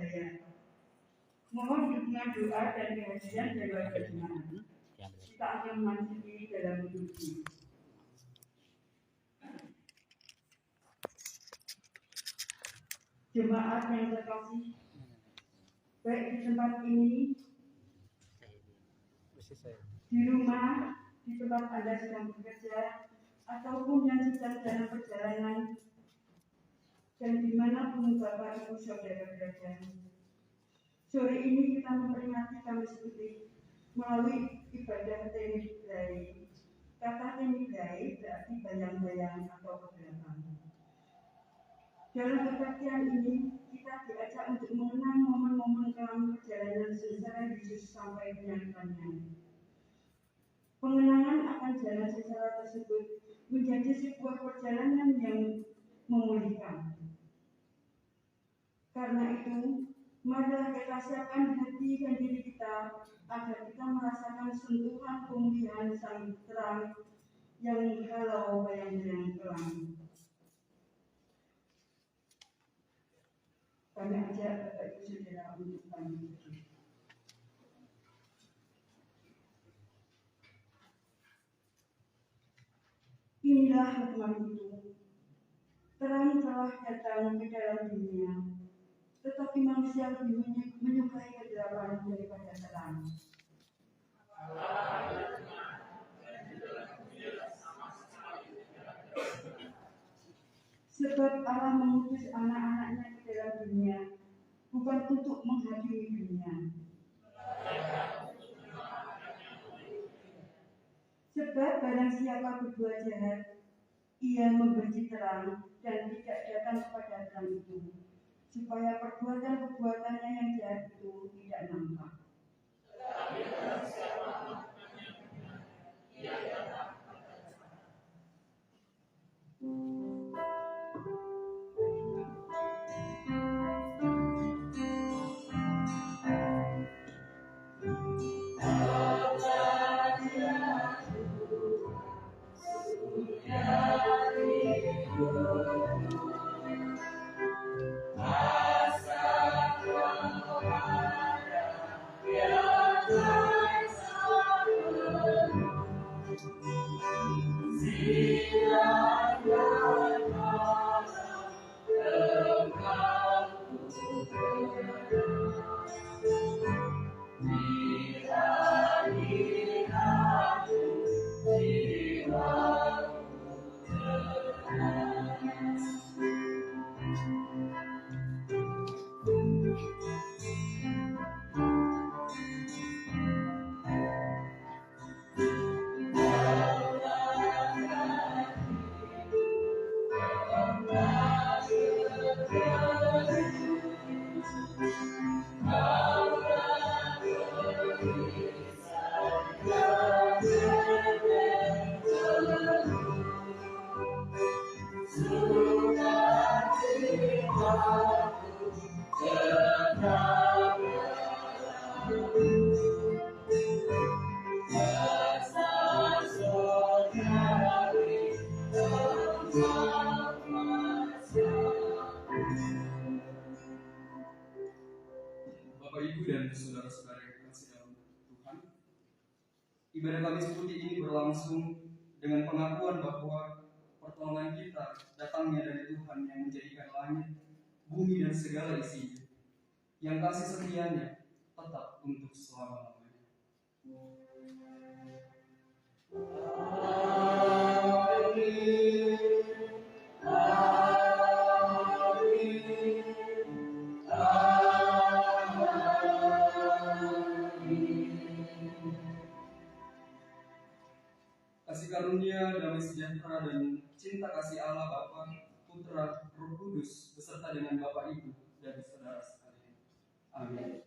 Surabaya. Mohon dukungan doa dan kehadiran keluarga jemaat. Kita akan memasuki dalam liturgi. Jemaat yang terkasih, baik di tempat ini, di rumah, di tempat Anda sedang bekerja, ataupun yang sedang dalam perjalanan, dan dimanapun Bapak Ibu Saudara berada. Sore ini kita memperingati Kamis Putih melalui ibadah Tenidrai. Kata Tenidrai berarti bayang-bayang atau kegelapan. Dalam kebaktian ini, kita diajak untuk mengenang momen-momen kelam perjalanan sengsara Yesus sampai penyalibannya. Pengenangan akan jalan sengsara tersebut menjadi sebuah perjalanan yang memulihkan. Karena itu, marilah kita siapkan hati dan diri kita agar kita merasakan sentuhan pemulihan sang terang yang menghalau bayang-bayang kelam. Kami ajak Bapak Ibu Saudara untuk pamit. Inilah firman itu. Terang telah datang ke dalam dunia, tetapi manusia lebih menyukai kegelapan daripada terang. Sebab Allah mengutus anak-anaknya ke dalam dunia, bukan untuk menghakimi dunia. Sebab barang siapa berbuat jahat, ia membenci terang dan tidak datang kepada terang itu, supaya perbuatan-perbuatannya yang jahat itu tidak nampak. Bapak Ibu dan saudara-saudara yang dikasihi dalam Tuhan, ibadah Kamis Putih ini berlangsung dengan pengakuan bahwa pertolongan kita datangnya dari Tuhan yang menjadikan langit, bumi dan segala isinya, yang kasih setianya tetap untuk selama-lamanya. Kasih karunia, damai sejahtera, dan cinta kasih Allah Bapa, Putra, Roh Kudus beserta dengan Bapak Ibu dan saudara sekalian. Amin.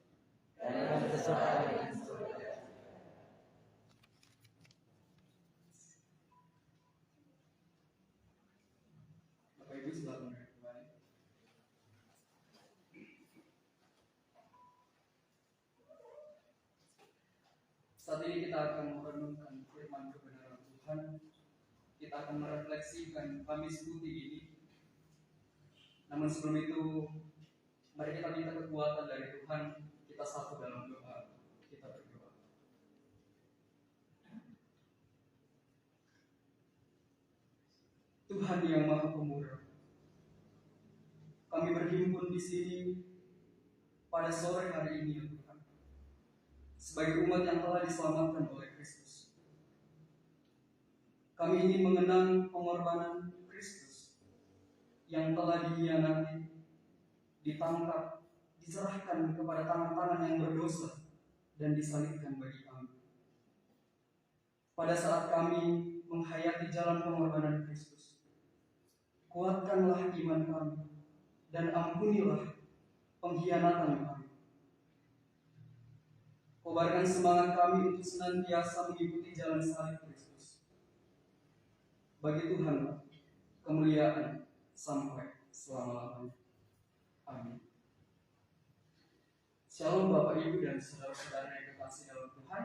Bapak Ibu silakan kembali. Saat ini kita akan merenungkan firman kebenaran Tuhan. Kita akan merefleksikan Kamis Putih ini. Namun sebelum itu, Mari kita minta kekuatan dari Tuhan. Kita satu dalam doa. Kita berdoa. Tuhan yang Maha Pemurah, kami berhimpun di sini pada sore hari ini, ya Tuhan, sebagai umat yang telah diselamatkan oleh Kristus. Kami ingin mengenang pengorbanan Kristus yang telah dikhianati, ditangkap, diserahkan kepada tangan-tangan yang berdosa, dan disalibkan bagi kami. Pada saat kami menghayati jalan pengorbanan Kristus, kuatkanlah iman kami, dan ampunilah pengkhianatan kami. Kobarkan semangat kami untuk senantiasa mengikuti jalan salib Kristus. Bagi Tuhan kemuliaan sampai selama-lamanya. Amin. Shalom Bapak Ibu dan saudara-saudara yang dikasihi dalam Tuhan.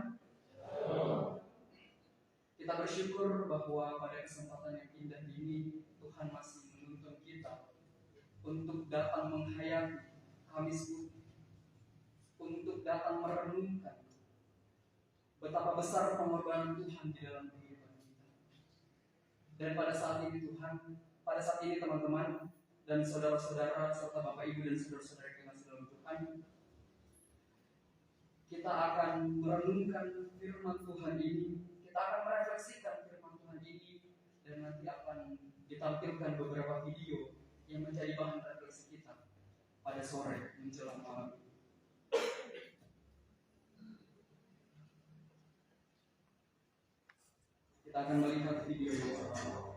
Kita bersyukur bahwa pada kesempatan yang indah ini Tuhan masih menuntun kita untuk datang menghayati Kamis Putih, untuk datang merenungkan betapa besar pengorbanan Tuhan di dalam kehidupan kita. Dan pada saat ini Tuhan, pada saat ini teman-teman dan saudara-saudara serta Bapak Ibu dan saudara-saudara yang dikasihi dalam Tuhan, kita akan merenungkan firman Tuhan ini, kita akan merefleksikan firman Tuhan ini, dan nanti akan ditampilkan beberapa video yang menjadi bahan refleksi kita pada sore menjelang malam. Kita akan melihat video yang pertama.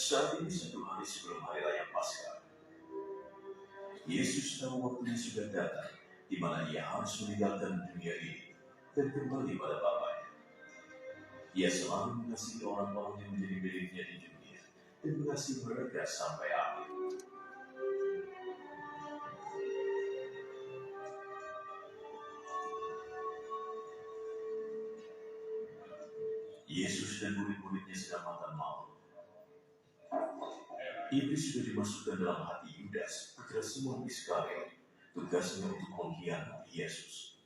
Saat ini 1 hari sebelum hari raya Paskah, Yesus tahu waktunya sudah datang, di mana Ia harus meninggalkan dunia ini dan kembali pada Bapanya. Ia selalu mengasihi orang-orang yang menjadi miliknya di dunia dan mengasihi mereka sampai akhir. Yesus dan murid-muridnya sedang makan malam. Iblis sudah dimasukkan dalam hati Yudas, putra Simon Iskariot, tugasnya untuk mengkhianati Yesus.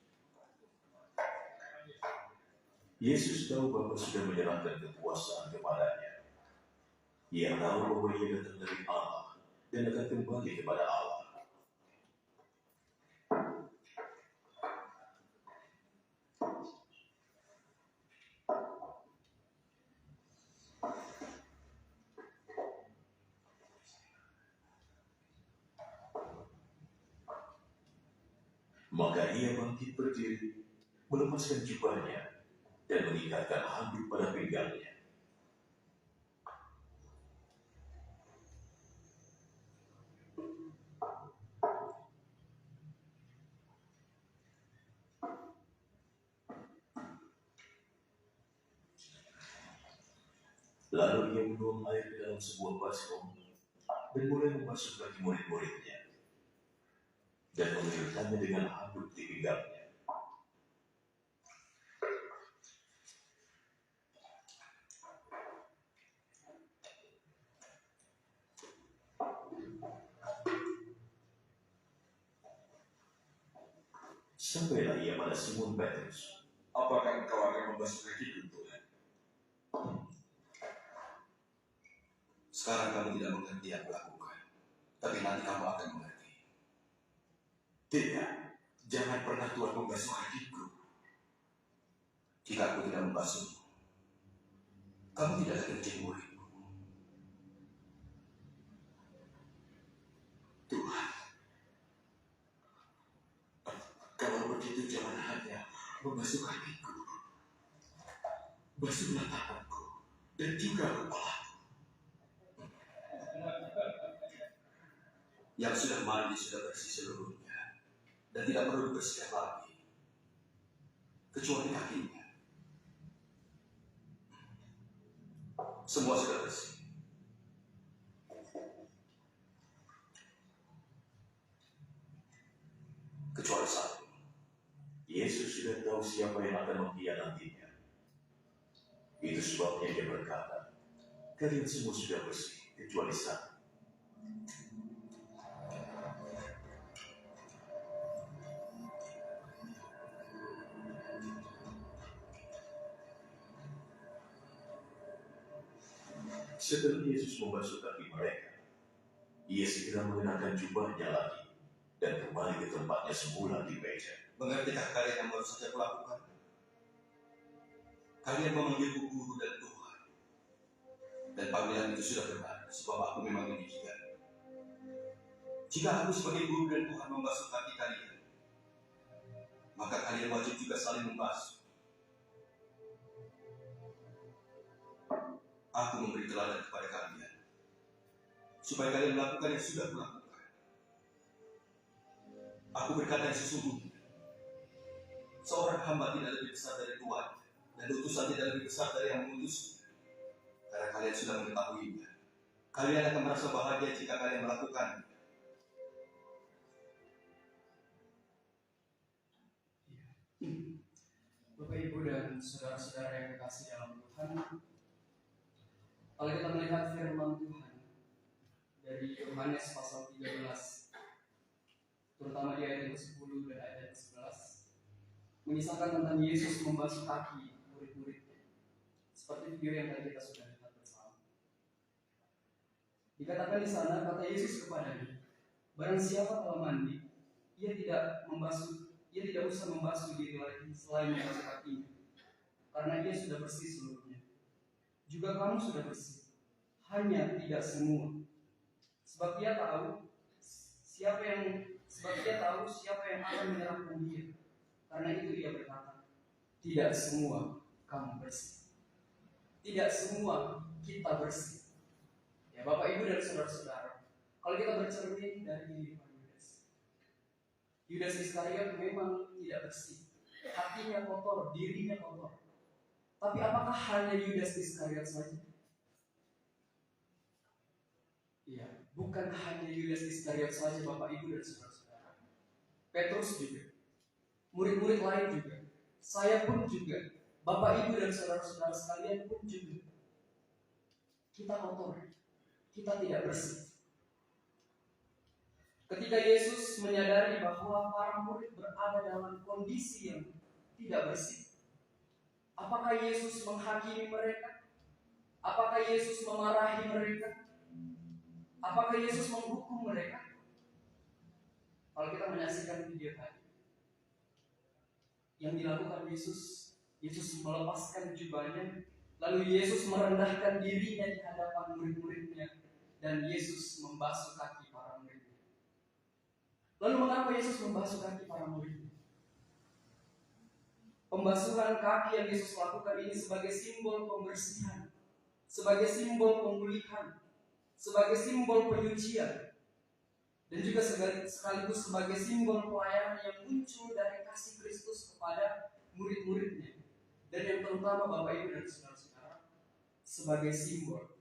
Yesus tahu bahwa sudah menyerahkan kekuasaan kepadanya. Ia tahu bahwa ia datang dari Allah dan akan kembali kepada Allah. Maka ia bangkit berdiri, melepaskan jubahnya, dan mengikatkan handuk pada pinggangnya. Lalu ia menuang air ke dalam sebuah baskom dan mulai membasuh kaki murid-muridnya dan mengirimkannya dengan handuk di pinggangnya. Sampailah ia pada Simon Petrus. Apakah engkau akan membasuh kakiku, Tuhan? Sekarang kamu tidak mengerti yang kulakukan, tapi nanti kamu akan mengerti. Tidak, jangan pernah Tuhan membasuh kakiku. Jika aku tidak membasuhmu, kamu tidak akan menjadi muridku. Tuhan, kalau begitu jangan hanya membasuh kakiku, basuhlah tanganku dan juga kepalaku. Yang sudah mandi sudah bersih seluruhnya, dan tidak perlu dibersihkan lagi, kecuali kakinya. Semua sudah bersih. Kecuali satu, Itu sebabnya dia berkata, kalian semua sudah bersih, kecuali satu. Setelah Yesus membasuh kaki mereka, ia segera mengenakan jubahnya lagi dan kembali ke tempatnya semula di meja. Mengertikah kalian yang baru saja kulakukan? Kalian memanggilku guru dan Tuhan, dan panggilan itu sudah benar, sebab aku memang demikian. Jika aku sebagai guru dan Tuhan membasuh kaki kalian, maka kalian wajib juga saling membasuh. Aku memberi teladan kepada kalian, supaya kalian melakukan yang sudah kulakukan. Aku berkata yang sesungguhnya, seorang hamba tidak lebih besar dari tuannya, dan utusan tidak lebih besar dari yang mengutusnya. Karena kalian sudah mengetahuinya, kalian akan merasa bahagia jika kalian melakukannya. Bapak, Ibu, dan saudara-saudara yang dikasihi dalam Tuhan, kalau kita melihat firman Tuhan dari Yohanes pasal 13, terutama di ayat yang ke-10 dan ayat yang ke-11, mengisahkan tentang Yesus membasuh kaki murid-muridnya, seperti video yang tadi kita sudah lihat bersama. Dikatakan di sana, kata Yesus kepadanya, barang siapa telah mandi, ia tidak usah membasuh diri lagi selain membasuh kakinya, karena ia sudah bersih seluruhnya. Juga kamu sudah bersih, hanya tidak semua. Sebab dia tahu siapa yang akan menyerahkan dia. Karena itu ia berkata, tidak semua kamu bersih. Tidak semua kita bersih. Ya Bapak, Ibu, dan saudara-saudara, kalau kita bercermin dari kehidupan Yudas Iskariot memang tidak bersih. Hatinya kotor, dirinya kotor. Tapi apakah hanya Yudas Iskariot saja? Iya, bukan hanya Yudas Iskariot saja, Bapak, Ibu, dan saudara-saudara. Petrus juga, murid-murid lain juga, saya pun juga, Bapak, Ibu, dan saudara-saudara sekalian pun juga. Kita kotor, kita tidak bersih. Ketika Yesus menyadari bahwa para murid berada dalam kondisi yang tidak bersih, apakah Yesus menghakimi mereka? Apakah Yesus memarahi mereka? Apakah Yesus menghukum mereka? Kalau kita menyaksikan video tadi, yang dilakukan Yesus melepaskan jubahnya, lalu Yesus merendahkan dirinya di hadapan murid-muridnya, dan Yesus membasuh kaki para murid. Lalu mengapa Yesus membasuh kaki para murid? Pembasuhan kaki yang Yesus lakukan ini sebagai simbol pembersihan, sebagai simbol pemulihan, sebagai simbol penyucian, dan juga sekaligus sebagai simbol pelayanan yang muncul dari kasih Kristus kepada murid-muridnya. Dan yang terutama Bapak, Ibu, dan saudara-saudara, sebagai simbol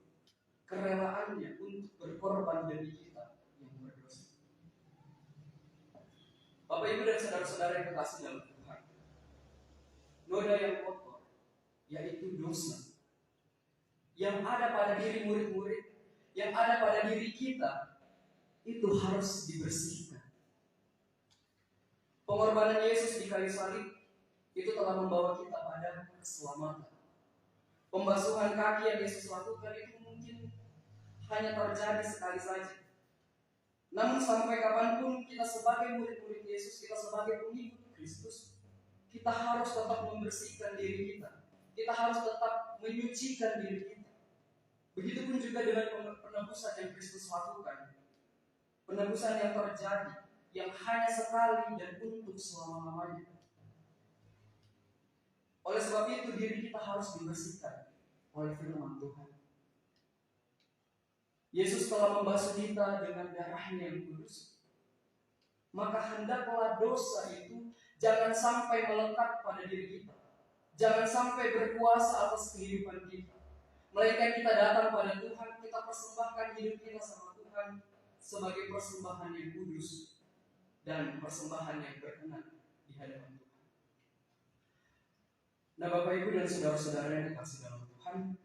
kerelaannya untuk berkorban demi kita yang berdosa. Bapak, Ibu, dan saudara-saudara yang kekasih dalam Tuhan, noda yang kotor, yaitu dosa, yang ada pada diri murid-murid, yang ada pada diri kita, itu harus dibersihkan. Pengorbanan Yesus di kayu salib itu telah membawa kita pada keselamatan. Pembasuhan kaki yang Yesus lakukan itu mungkin hanya terjadi sekali saja. Namun sampai kapanpun kita sebagai murid-murid Yesus, kita sebagai pengikut Kristus, kita harus tetap membersihkan diri kita. Kita harus tetap menyucikan diri kita. Begitupun juga dengan penebusan yang Kristus lakukan. Penebusan yang terjadi, yang hanya sekali dan untuk selama-lamanya. Oleh sebab itu diri kita harus dibersihkan oleh firman Tuhan. Yesus telah membasuh kita dengan darahnya yang kudus. Maka hendaklah dosa itu jangan sampai melekat pada diri kita. Jangan sampai berkuasa atas kehidupan kita. Melainkan kita datang pada Tuhan, kita persembahkan hidup kita sama Tuhan sebagai persembahan yang kudus dan persembahan yang berkenan di hadapan Tuhan. Nah, Bapak, Ibu, dan saudara-saudara yang dikasihi dalam Tuhan, Tuhan?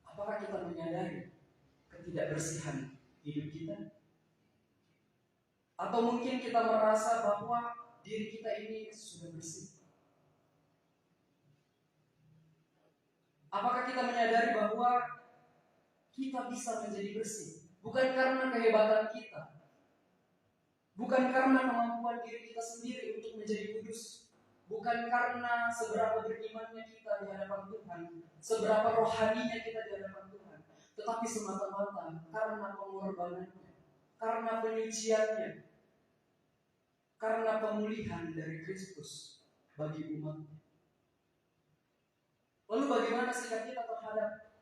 Apakah kita menyadari ketidakbersihan hidup kita? Atau mungkin kita merasa bahwa diri kita ini sudah bersih? Apakah kita menyadari bahwa kita bisa menjadi bersih? Bukan karena kehebatan kita, bukan karena kemampuan diri kita sendiri untuk menjadi kudus, bukan karena seberapa berimannya kita di hadapan Tuhan, seberapa rohaninya kita di hadapan Tuhan, tetapi semata-mata karena pengorbanannya, karena penyuciannya, karena pemulihan dari Kristus bagi umatnya. Lalu bagaimana sikap kita terhadap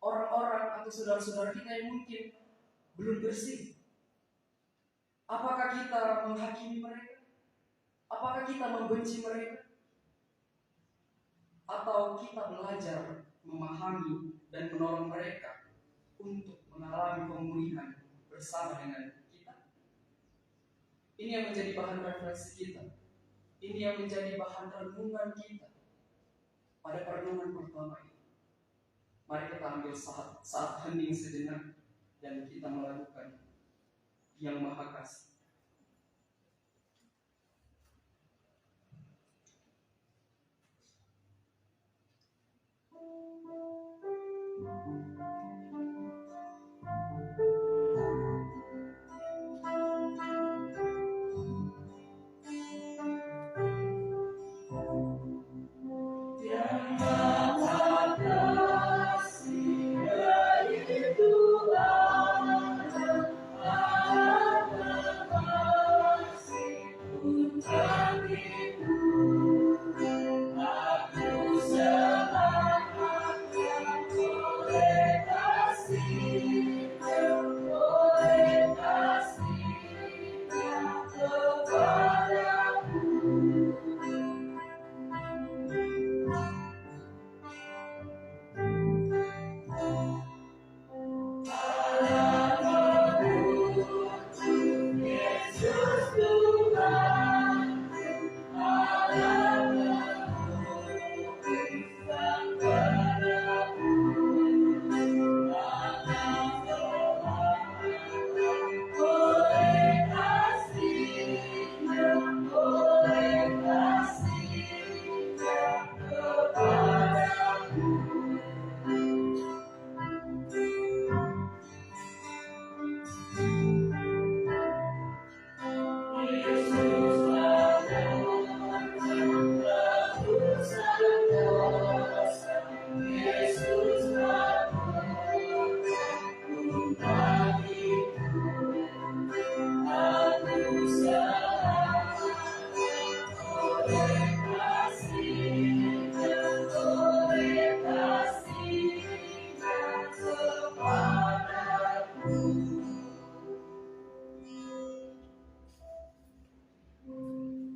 orang-orang atau saudara-saudara kita yang mungkin belum bersih? Apakah kita menghakimi mereka? Apakah kita membenci mereka? Atau kita belajar memahami dan menolong mereka untuk mengalami pemulihan bersama dengan kita? Ini yang menjadi bahan refleksi kita. Ini yang menjadi bahan renungan kita pada perenungan pertama ini. Mari kita ambil saat hening sejenak dan kita melakukan yang Maha Kasih.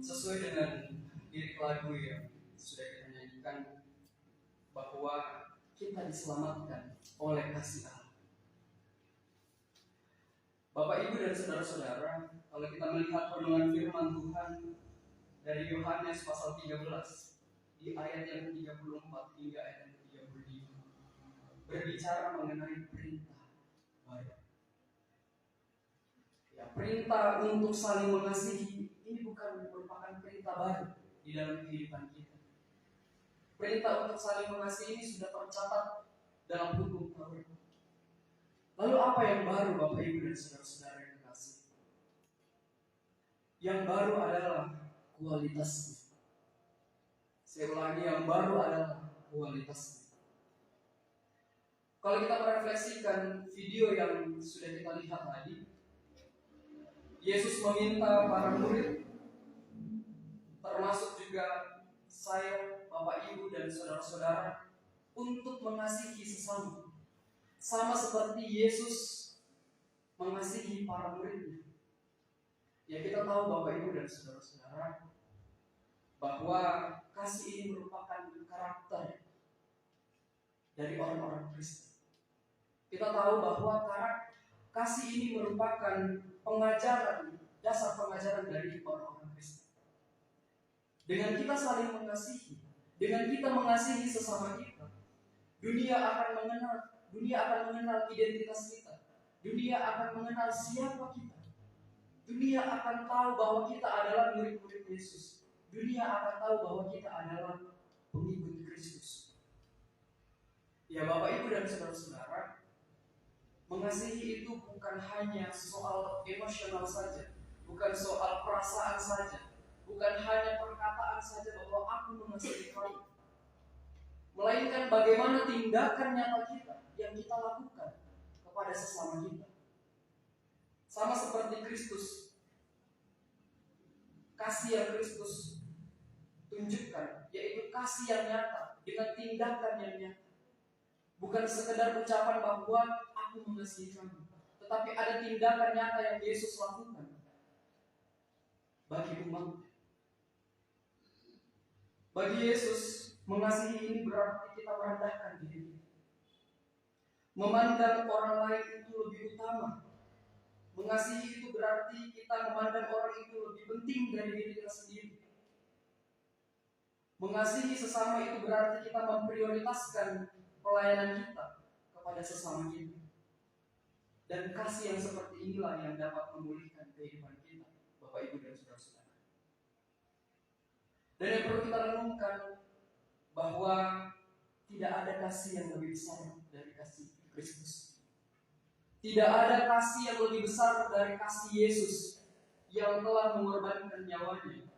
Sesuai dengan lirik lagu yang sudah kita nyanyikan, bahwa kita diselamatkan oleh kasih Allah. Bapak, Ibu, dan saudara-saudara, kalau kita melihat renungan firman Tuhan dari Yohanes pasal 13 di ayat yang ke-34 hingga ayat yang ke-35, berbicara mengenai perintah baru. Ya, perintah untuk saling mengasihi ini bukan merupakan perintah baru di dalam kehidupan kita. Perintah untuk saling mengasihi ini sudah tercatat dalam hukum Taurat. Lalu apa yang baru, Bapak, Ibu, dan saudara-saudara yang kekasih? Yang baru adalah kualitasnya. Saya ulangi, yang baru adalah kualitasnya. Kalau kita merefleksikan video yang sudah kita lihat tadi, Yesus meminta para murid, termasuk juga saya, Bapak, Ibu, dan saudara-saudara, untuk mengasihi sesama, sama seperti Yesus mengasihi para muridnya. Ya, kita tahu, Bapak, Ibu, dan saudara-saudara, bahwa kasih ini merupakan karakter dari orang-orang Kristen. Kita tahu bahwa kasih ini merupakan pengajaran, dasar pengajaran dari orang-orang Kristen. Dengan kita saling mengasihi, dengan kita mengasihi sesama kita, Dunia akan mengenal identitas kita. Dunia akan mengenal siapa kita. Dunia akan tahu bahwa kita adalah murid-murid Yesus. Dunia akan tahu bahwa kita adalah pengikut Kristus. Ya Bapak Ibu dan saudara-saudara, mengasihi itu bukan hanya soal emosional saja, bukan soal perasaan saja, bukan hanya perkataan saja bahwa aku mengasihi kamu, melainkan bagaimana tindakan nyata kita yang kita lakukan kepada sesama kita. Sama seperti Kristus, kasih yang Kristus tunjukkan, yaitu kasih yang nyata dengan tindakan yang nyata. Bukan sekedar ucapan bahwa aku mengasihi kamu, tetapi ada tindakan nyata yang Yesus lakukan bagi umat. Bagi Yesus, mengasihi ini berarti kita merendahkan diri, memandang orang lain itu lebih utama. Mengasihi itu berarti kita memandang orang itu lebih penting dari diri kita sendiri. Mengasihi sesama itu berarti kita memprioritaskan pelayanan kita kepada sesama kita. Dan kasih yang seperti inilah yang dapat memulihkan kehidupan kita, Bapak Ibu dan saudara-saudara. Dan yang perlu kita renungkan bahwa tidak ada kasih yang lebih besar dari kasih Kristus. Tidak ada kasih yang lebih besar dari kasih Yesus yang telah mengorbankan nyawanya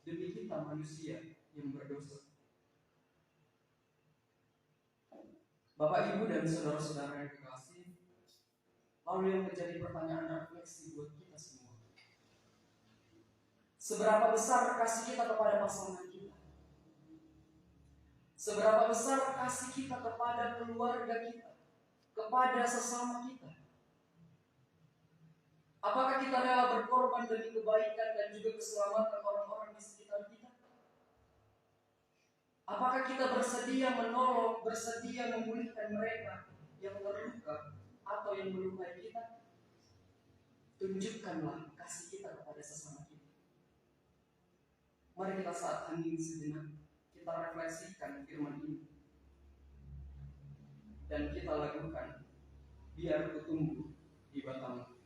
demi kita manusia yang berdosa. Bapak Ibu dan saudara-saudara yang kekasih, lalu yang menjadi pertanyaan refleksi buat kita semua, seberapa besar kasih kita kepada pasangan kita? Seberapa besar kasih kita kepada keluarga kita, kepada sesama kita? Apakah kita rela berkorban demi kebaikan dan juga keselamatan orang-orang di sekitar kita? Apakah kita bersedia menolong, bersedia memulihkan mereka yang terluka atau yang melukai kita? Tunjukkanlah kasih kita kepada sesama kita. Mari kita saat hening sejenak, kita refleksikan firman ini. Dan kita lakukan, biar ku tumbuh di batangmu. Biar ku tumbuh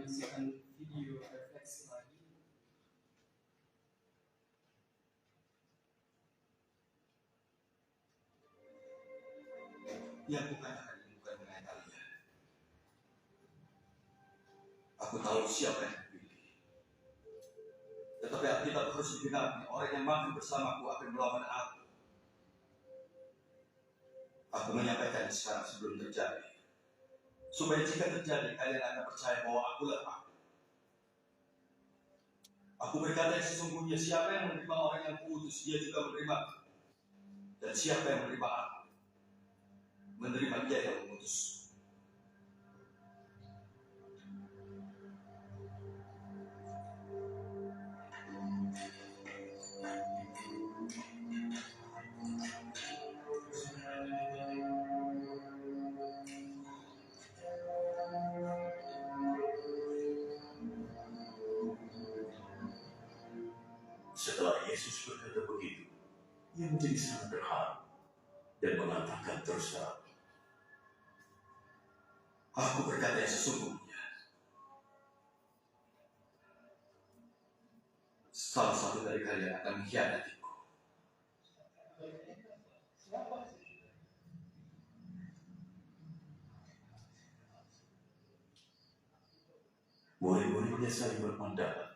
menyaksikan video refleksi lagi. Yang kukatakan ini bukan mengenai kalian. Aku tahu siapa yang dipilih. Tetapi Alkitab harus digenapkan. Orang yang makan bersamaku akan melawan aku. Aku menyampaikan sekarang sebelum terjadi. Supaya jika terjadi, kalian akan percaya bahwa akulah aku. Aku berkata yang sesungguhnya, siapa yang menerima orang yang kuutus, dia juga menerima aku. Dan siapa yang menerima aku, menerima dia yang mengutus. Setelah Yesus berkata begitu, ia menjadi sangat terharu dan mengatakan terus terang, Aku berkata yang sesungguhnya, salah satu dari kalian akan mengkhianatiku. murid-muridnya saling berpandangan.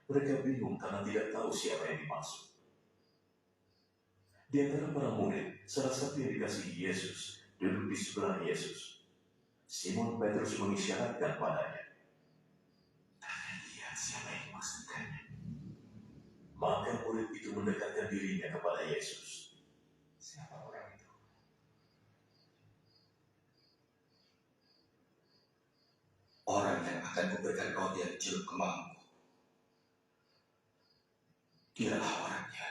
Mereka bingung karena tidak tahu siapa yang dimaksud. Di antara para murid, salah satu yang dikasihi Yesus duduk di sebelah Yesus. Simon Petrus mengisyaratkan padanya, "Kalian lihat siapa yang dimaksudkannya." Maka murid itu mendekatkan dirinya kepada Yesus. Siapa orang itu? Orang yang akan memberikan roti yang celup ke mangkuk. Dialah orangnya.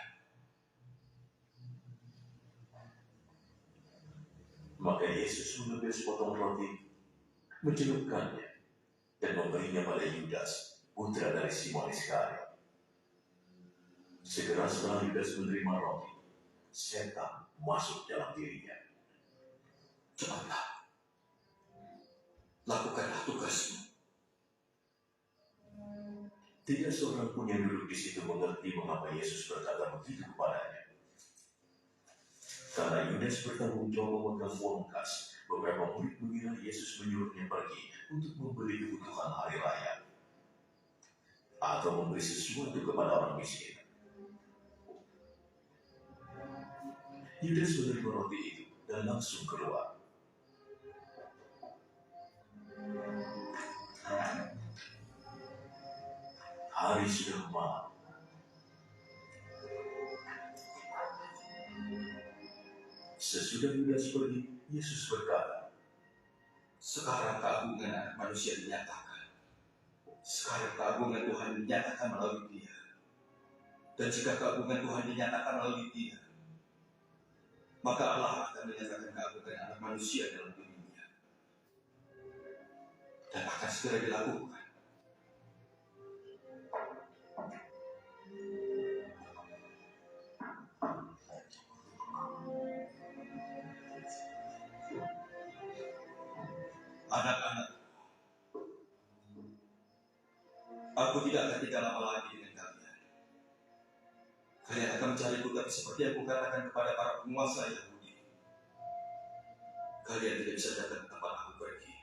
Maka Yesus mengambil sepotong roti, mencelupkannya, dan memberinya pada Yudas, putra dari Simon Iskariot. Segera setelah Yudas menerima roti, setan masuk dalam dirinya. Cepatlah, lakukanlah tugasmu. Tidak seorang pun yang duduk di situ mengerti mengapa Yesus berkata begitu kepadanya. Karena Yudas bertanggung jawab memegang uang kas, beberapa murid mengira Yesus menyuruhnya pergi untuk membeli kebutuhan hari raya atau memberi sesuatu kepada orang miskin. Yudas menerima roti itu dan langsung keluar. Hari sudah malam. Sesudah Yudas pergi, Yesus berkata, Sekarang keagungan anak manusia dinyatakan. Sekarang keagungan Tuhan dinyatakan melalui dia. Dan jika keagungan Tuhan dinyatakan melalui dia, maka Allah akan menyatakan keagungan anak manusia dalam dirinya. Dan akan segera dilakukan. Anak-anak, aku tidak akan tinggal lama lagi dengan kalian. Kalian akan mencariku, tapi seperti yang kukatakan kepada para penguasa Yahudi, kalian tidak bisa datang ke tempat aku pergi.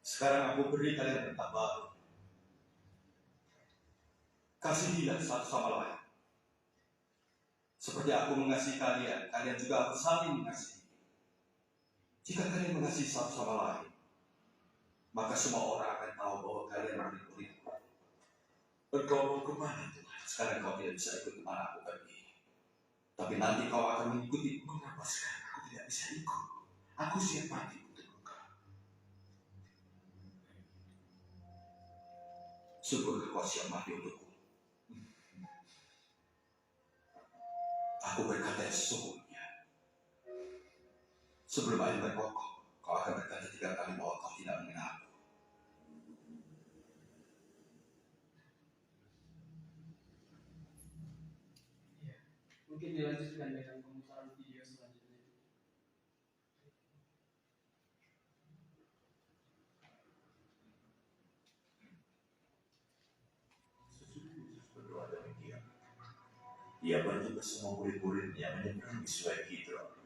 Sekarang aku beri kalian perintah baru. Kasihilah satu sama lain. Seperti aku mengasihi kalian, kalian juga harus saling mengasihi. Jika kalian mengasihi satu sama lain, maka semua orang akan tahu bahwa kalian murid-muridku. "Engkau mau kemana, Tuhan?" Sekarang kau tidak bisa ikut kemana aku pergi. Tapi nanti kau akan mengikuti. "Mengapa sekarang aku tidak bisa ikut? Aku siap mati untuk Engkau." Syukur kau siap mati untukku. Aku berkata yang sesungguhnya. Sebelum air berkokok, kau akan berkata 3 kali bahwa kau tidak mengenalku. Mungkin dilanjutkan dengan pemutaran video selanjutnya. Sesudah Yesus berdoa demikian, ia pergi bersama murid-muridnya menyeberangi sungai Kidron.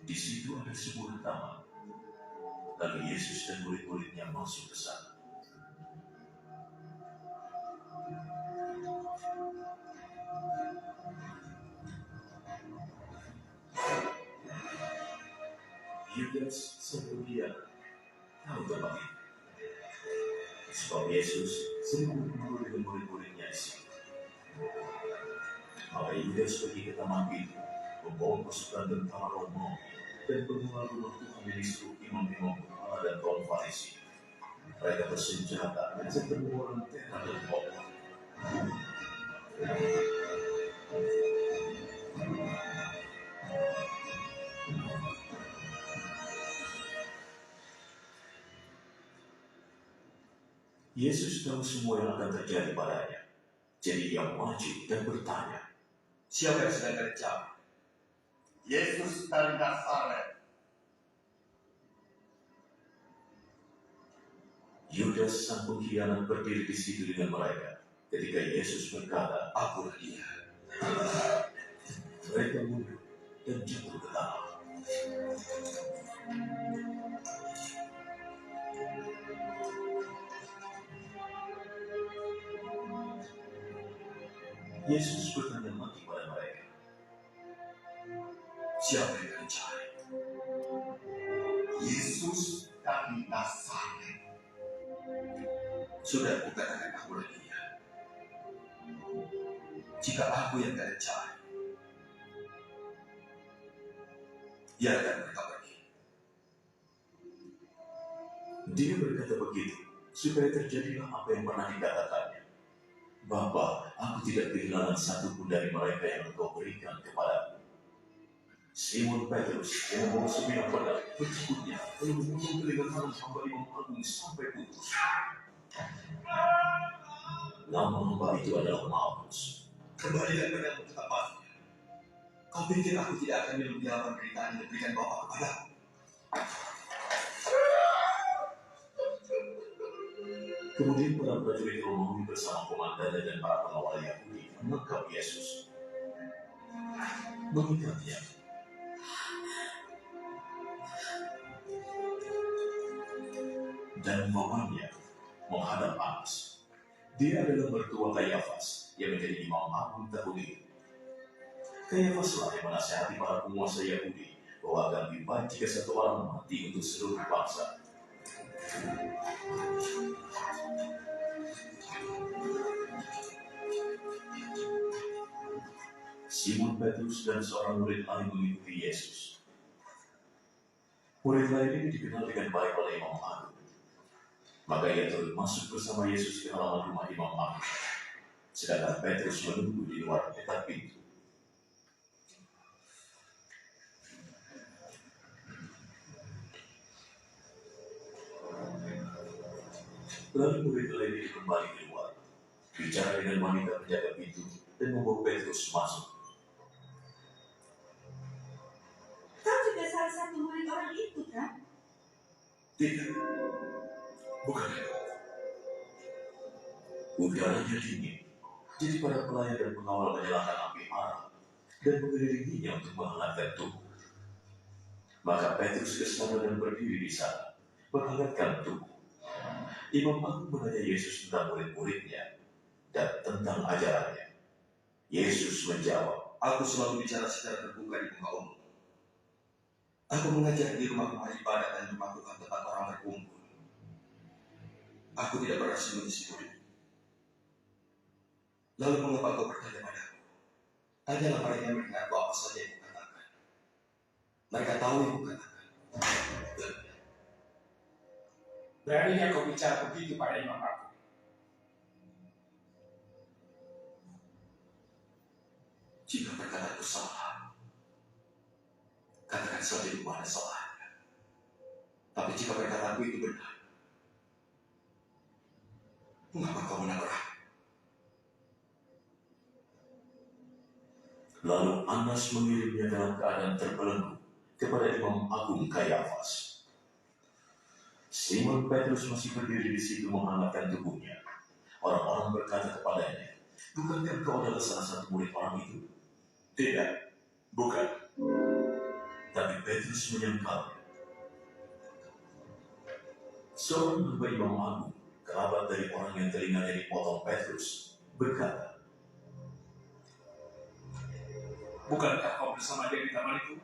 Di situ ada sebuah taman. Lalu Yesus dan murid-muridnya masuk ke sana. Yudas sang pengkhianat tahu tempat itu, sebab Yesus sering berkumpul dengan murid-muridnya di situ. Maka Yudas pergi ke taman itu, membawa pasukan tentara Romawi dan penguasa rumah Tuhan yang disuruh imam-imam kepala dan kaum Farisi. Mereka bersenjata dan sedang orang teror dan bom. Yesus tahu semua yang akan terjadi padanya. Jadi ia maju dan bertanya, Siapa yang sedang kalian cari? Yesus dari Nazaret. Yudas sang pengkhianat berdiri di situ dengan mereka. Ketika Yesus berkata, Akulah dia. mereka mundur dan jatuh ke tanah. Yesus bertanya lagi pada mereka, Siapa yang kalian cari? Yesus dari Nazaret. Sudah aku katakan akulah dia. Jika aku yang kalian cari, biarkan mereka pergi. Dia berkata begitu, supaya terjadilah apa yang pernah dikatakannya. Bapa, aku tidak kehilangan satupun dari mereka yang engkau berikan kepadaku. Simon Petrus yang membawa sebilah pedang mencabutnya, lalu membunuh telinga kanan hamba Imam Agung sampai putus. Nama hamba itu adalah Malkus. Kembalikan pedangmu ke tempatnya. Kau pikir aku tidak akan minum di halaman beritaan yang diberikan Bapa kepadaku? Kemudian para prajurit Romawi bersama komandannya dan para pengawal Yahudi menangkap Yesus, mengikatnya, dan membawanya menghadap Annas. Dia adalah mertua Kayafas yang menjadi imam agung tahun itu. Kayafaslah yang menasihati para penguasa Yahudi bahwa akan lebih baik jika satu orang mati untuk seluruh bangsa. Simon Petrus dan seorang murid lain mengikuti Yesus. Murid lain ini dikenal dengan baik oleh Imam Agung. Maka ia turut masuk bersama Yesus ke halaman rumah Imam Agung. Sedangkan Petrus menunggu di luar dekat pintu. Lalu murid lain ini kembali keluar, bicara dengan wanita penjaga pintu dan membawa Petrus masuk. Kau juga salah satu murid orang itu, kan? Tidak. Bukan aku. Udaranya dingin, jadi para pelayan dan pengawal menyalakan api arang dan mengelilinginya untuk menghangatkan tubuh. Maka Petrus ke sana dan berdiri di sana, menghangatkan tubuh. Imam Agung menanya Yesus tentang murid-muridnya dan tentang ajarannya. Yesus menjawab, Aku selalu bicara secara terbuka di muka umum. Aku mengajar di rumah-rumah ibadat dan rumah Tuhan tempat orang berkumpul. Aku tidak pernah sembunyi-sembunyi. Lalu mengapa kau bertanya padaku? Tanyalah mereka yang mendengar apa saja yang kukatakan. Mereka tahu yang kukatakan. Beraninya kau bicara begitu pada Imam Agung? Jika perkataanku salah, katakan saja di mana salahnya. Tapi jika perkataanku itu benar, Mengapa kau menabrak? Lalu Anas mengirimnya dalam keadaan terbelenggu kepada Imam Agung Kayafas. Simon Petrus masih berdiri di situ menghangatkan tubuhnya. Orang-orang berkata kepadanya, "Bukankah kau adalah salah satu murid orang itu?" "Tidak, bukan." Tapi Petrus menyangkalnya. Seorang hamba Imam Agung, kerabat dari orang yang telinganya dipotong Petrus, berkata, Bukankah kau bersama dia di taman itu?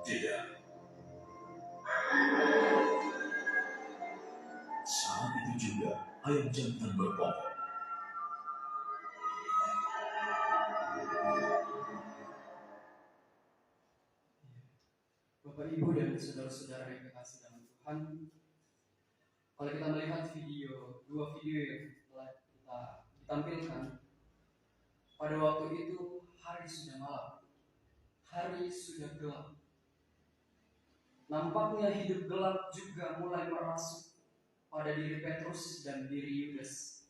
"Tidak." Saat itu juga ayam jantan berkokok. Bapak, Ibu, dan saudara-saudara yang dikasihi dalam Tuhan, kalau kita melihat dua video yang telah kita ditampilkan, pada waktu itu hari sudah malam, hari sudah gelap. Nampaknya hidup gelap juga mulai merasuk pada diri Petrus dan diri Yudas.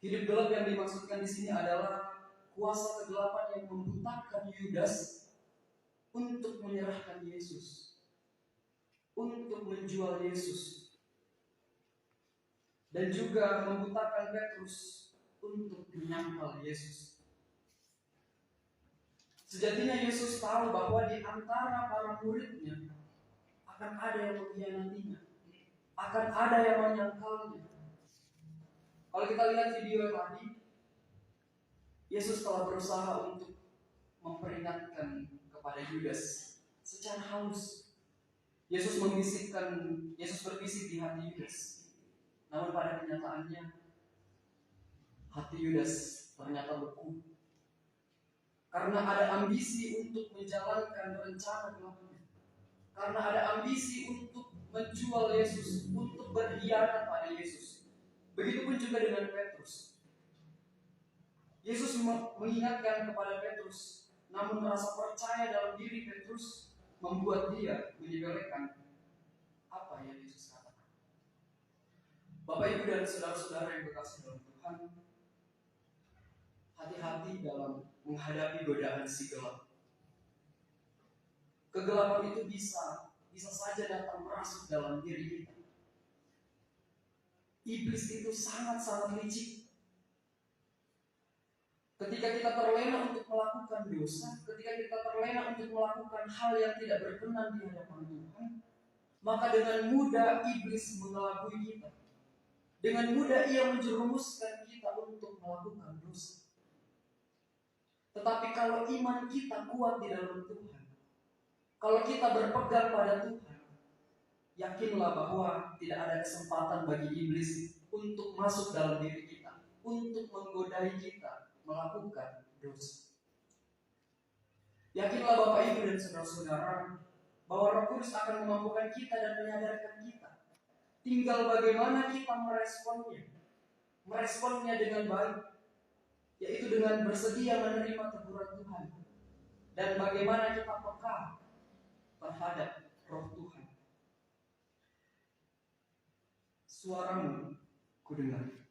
Hidup gelap yang dimaksudkan di sini adalah kuasa kegelapan yang membutakan Yudas untuk menyerahkan Yesus, untuk menjual Yesus, dan juga membutakan Petrus untuk menyangkal Yesus. Sejatinya Yesus tahu bahwa di antara para muridnya akan ada yang mengkhianatinya, akan ada yang menyangkalnya. Kalau kita lihat video tadi, Yesus telah berusaha untuk memperingatkan kepada Yudas secara halus. Yesus berbisik di hati Yudas. Namun pada kenyataannya, hati Yudas ternyata beku. Karena ada ambisi untuk menjalankan rencana gelapnya. Karena ada ambisi untuk menjual Yesus, untuk berkhianat pada Yesus. Begitupun juga dengan Petrus. Yesus mengingatkan kepada Petrus, namun rasa percaya dalam diri Petrus membuat dia menyepelekan apa yang Yesus katakan. Bapak, Ibu, dan saudara-saudara yang berkasih dalam Tuhan, hati-hati dalam menghadapi godaan si gelap. Kegelapan itu bisa saja datang merasuk dalam diri kita. Iblis itu sangat-sangat licik. Ketika kita terlena untuk melakukan dosa, ketika kita terlena untuk melakukan hal yang tidak berkenan di hadapan Tuhan, maka dengan mudah iblis mengelabui kita. Dengan mudah ia menjerumuskan kita untuk melakukan dosa. Tetapi kalau iman kita kuat di dalam Tuhan, kalau kita berpegang pada Tuhan, yakinlah bahwa tidak ada kesempatan bagi iblis untuk masuk dalam diri kita, untuk menggodai kita melakukan dosa. Yakinlah Bapak, Ibu, dan saudara-saudara bahwa Roh Kudus akan memampukan kita dan menyadarkan kita. Tinggal bagaimana kita meresponnya dengan baik, yaitu dengan bersedia menerima teguran Tuhan, dan bagaimana kita peka terhadap Roh Tuhan. Suaramu kudengar.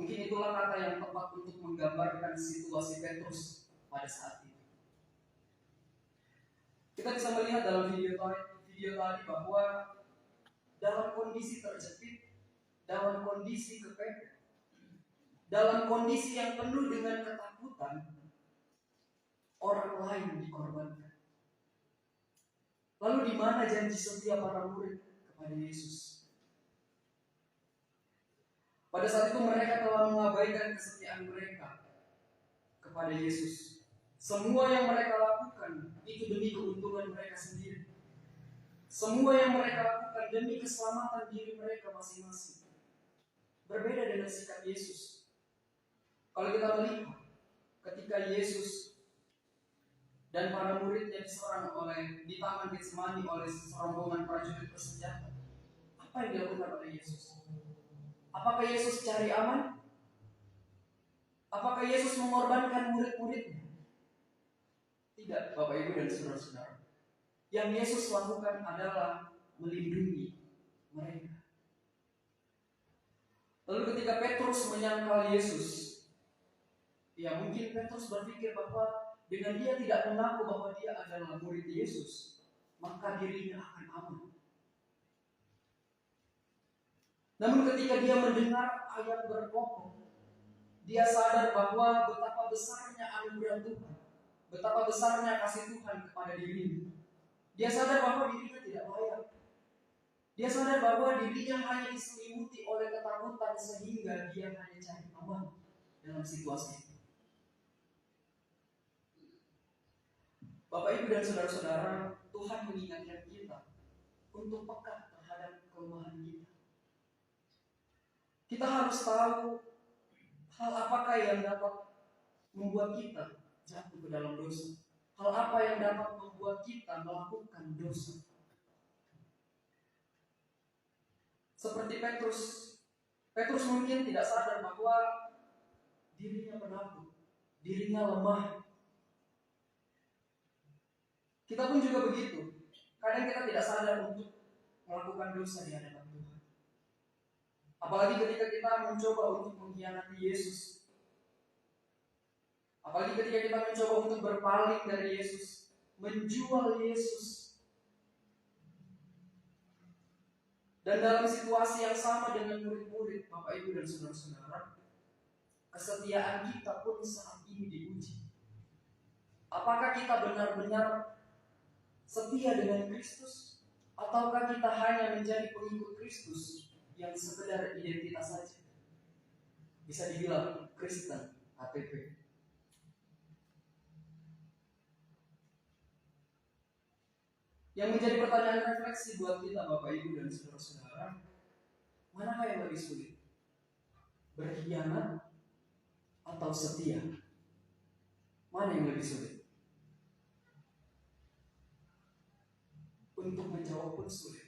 Mungkin itulah kata yang tepat untuk menggambarkan situasi Petrus pada saat itu. Kita bisa melihat dalam video tadi bahwa dalam kondisi terjepit, dalam kondisi kepepet, dalam kondisi yang penuh dengan ketakutan, orang lain dikorbankan. Lalu di mana janji setia para murid kepada Yesus? Pada saat itu mereka telah mengabaikan kesetiaan mereka kepada Yesus. Semua yang mereka lakukan itu demi keuntungan mereka sendiri. Semua yang mereka lakukan demi keselamatan diri mereka masing-masing. Berbeda dengan sikap Yesus. Kalau kita melihat ketika Yesus dan para muridnya diserang di taman Getsemani oleh serombongan prajurit bersenjata, apa yang dilakukan oleh Yesus? Apakah Yesus cari aman? Apakah Yesus mengorbankan murid-muridnya? Tidak, Bapak Ibu dan saudara-saudara. Yang Yesus lakukan adalah melindungi mereka. Lalu ketika Petrus menyangkal Yesus, ya mungkin Petrus berpikir bahwa dengan dia tidak mengaku bahwa dia adalah murid Yesus, maka dirinya akan aman. Namun ketika dia mendengar ayat berkokok, dia sadar bahwa betapa besarnya anugerah Tuhan, betapa besarnya kasih Tuhan kepada dirinya. Dia sadar bahwa dirinya tidak layak. Dia sadar bahwa dirinya hanya diselimuti oleh ketakutan sehingga dia hanya cari aman dalam situasi itu. Bapak Ibu dan saudara-saudara, Tuhan mengingatkan kita untuk peka terhadap kelemahan kita. Kita harus tahu hal apakah yang dapat membuat kita jatuh ke dalam dosa. Hal apa yang dapat membuat kita melakukan dosa. Seperti Petrus mungkin tidak sadar bahwa dirinya penakut, dirinya lemah. Kita pun juga begitu. Kadang kita tidak sadar untuk melakukan dosa di hadapan Tuhan. Apalagi ketika kita mencoba untuk mengkhianati Yesus. Apalagi ketika kita mencoba untuk berpaling dari Yesus, menjual Yesus. Dan dalam situasi yang sama dengan murid-murid, Bapak Ibu dan saudara-saudara, kesetiaan kita pun saat ini diuji. Apakah kita benar-benar setia dengan Kristus? Ataukah kita hanya menjadi pengikut Kristus yang sekedar identitas saja? Bisa dibilang Kristen KTP. Yang menjadi pertanyaan refleksi buat kita Bapak Ibu dan saudara-saudara, manakah yang lebih sulit? Berkhianat atau setia? Mana yang lebih sulit? Untuk menjawab pun sulit.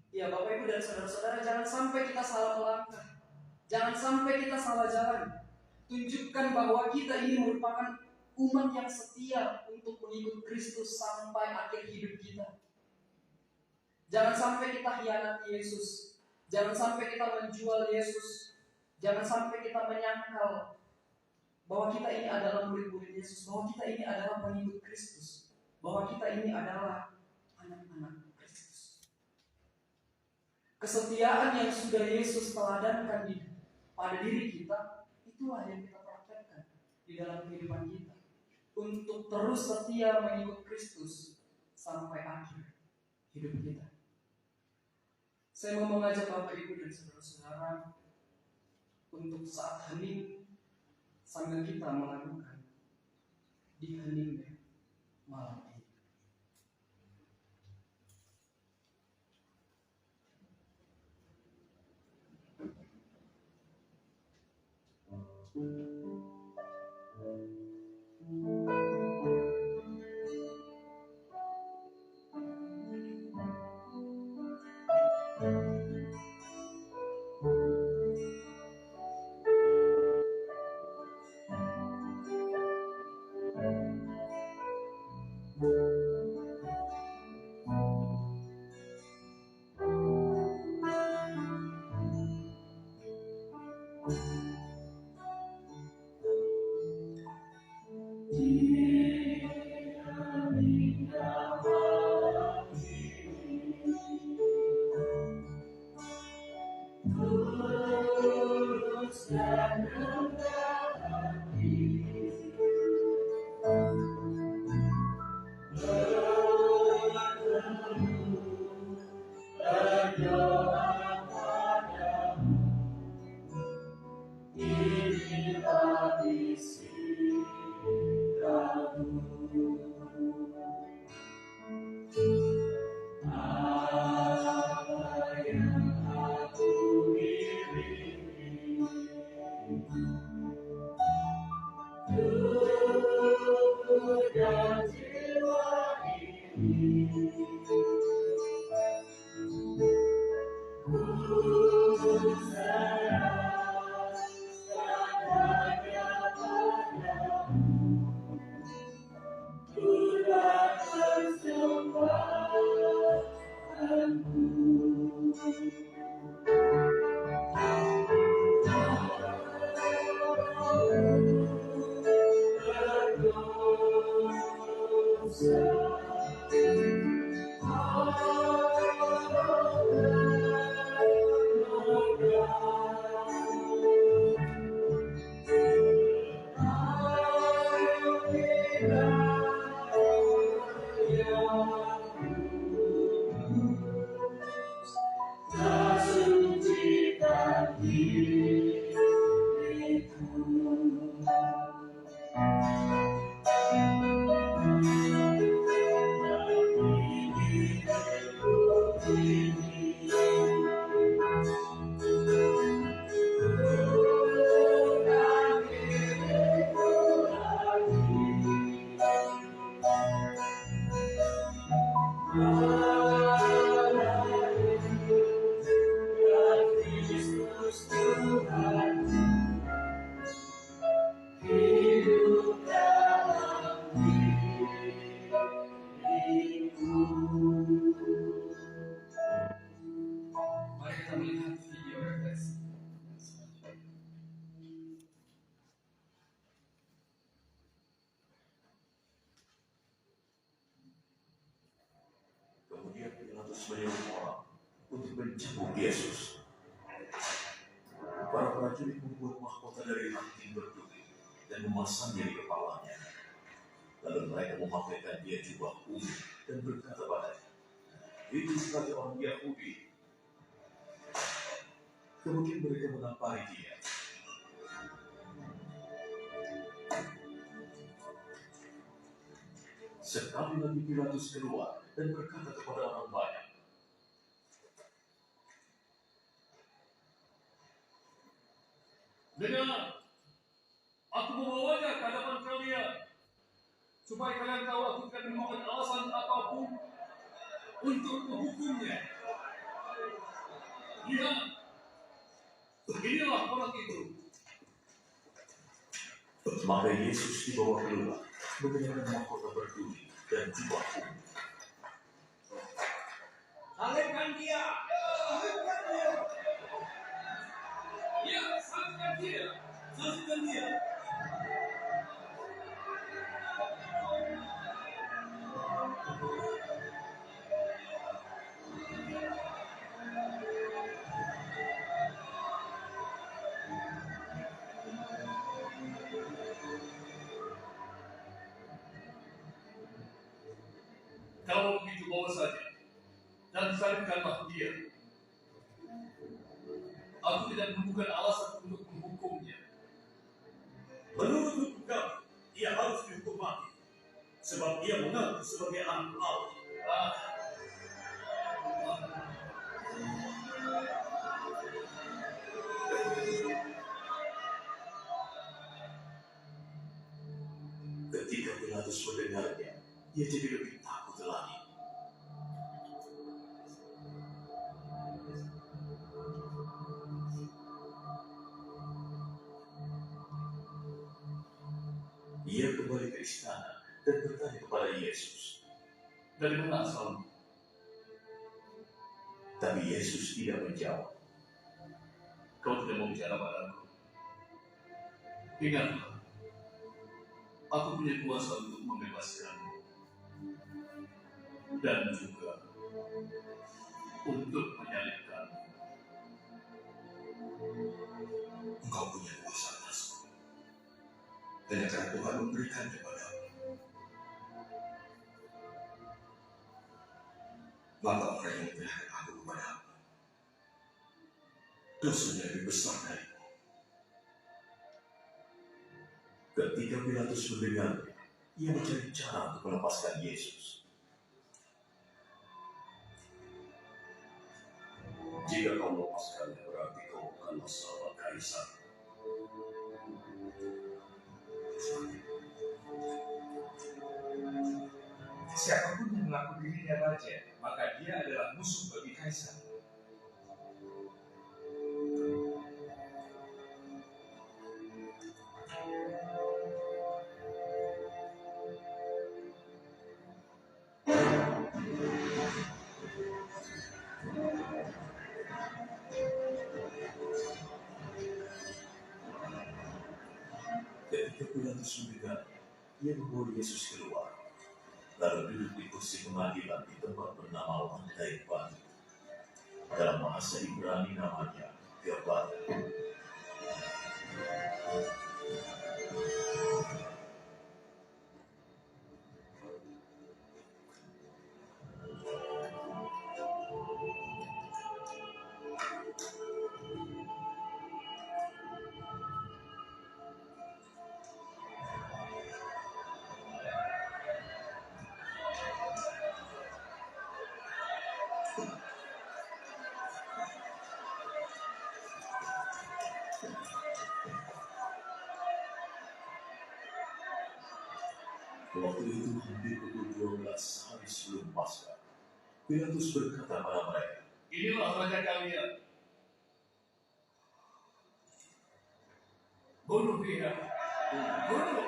Ya Bapak Ibu dan saudara-saudara, jangan sampai kita salah melangkah. Jangan sampai kita salah jalan. Tunjukkan bahwa kita ini merupakan umat yang setia untuk mengikut Kristus sampai akhir hidup kita. Jangan sampai kita hianati Yesus. Jangan sampai kita menjual Yesus. Jangan sampai kita menyangkal bahwa kita ini adalah murid-murid Yesus, bahwa kita ini adalah pengikut Kristus, bahwa kita ini adalah anak-anak Kristus. Kesetiaan yang sudah Yesus teladankan pada diri kita, itulah yang kita praktekkan di dalam kehidupan kita, untuk terus setia mengikut Kristus sampai akhir hidup kita. Saya mau mengajak Bapak Ibu dan saudara-saudara untuk saat hening, sambil kita melakukan di heningnya malam ini. Mari kita melihat video refleksi. Kemudian Pilatus menyuruh orang untuk mencambuk Yesus. Para prajurit membuat mahkota dari ranting berduri dan memasangnya di kepalanya. Lalu mereka memakaikan dia jubah ungu dan berkata padanya, "Itu sebagai orang Yahudi." Kemudian mereka menampari dia. Sekali lagi Pilatus keluar dan berkata kepada orang banyak, "Dengar, aku membawanya ke hadapan kalian, supaya kalian tahu aku tidak menemukan alasan apapun untuk menghukumnya. Lihat, inilah orang itu." Maka Yesus dibawa keluar, mengenakan mahkota berduri dan jubah ungu. Salibkan dia! Ya, salibkan dia! Salibkan dia! Kalau begitu bawa saja dan salibkanlah dia. Aku tidak menemukan alasan untuk menghukumnya. Menurut hukum kami, ia harus dihukum mati, sebab ia mengaku sebagai anak Allah. Ketika Pilatus mendengarnya, dia jadi lebih takut lagi. Ia kembali ke istana dan bertanya kepada Yesus. Dari mana asalmu? Tapi Yesus tidak menjawab. Kau tidak mau bicara padaku. Ingatlah, aku punya kuasa untuk membebaskanmu dan juga untuk menyalibkanmu. hanya karena Tuhan memberikan kepadamu. Maka orang yang memperhatikan aku kepadamu, dosanya lebih besar darimu. Ketika Pilatus mendengarnya, ia mencari cara untuk melepaskan Yesus. Jika kau melepaskannya, berarti kau bukanlah sahabat Kaisar. Siapapun yang mengaku dirinya raja, maka dia adalah musuh bagi Kaisar. Ketika Pilatus mendengarnya, ia membawa Yesus keluar, lalu duduk di kursi pengadilan di tempat bernama Lantai Batu. Dalam bahasa Ibrani namanya Gabata. Waktu itu hampir pukul 12 hari sebelum Paskah. Pilatus berkata pada mereka, Inilah raja kalian. Bunuh dia. Bunuh.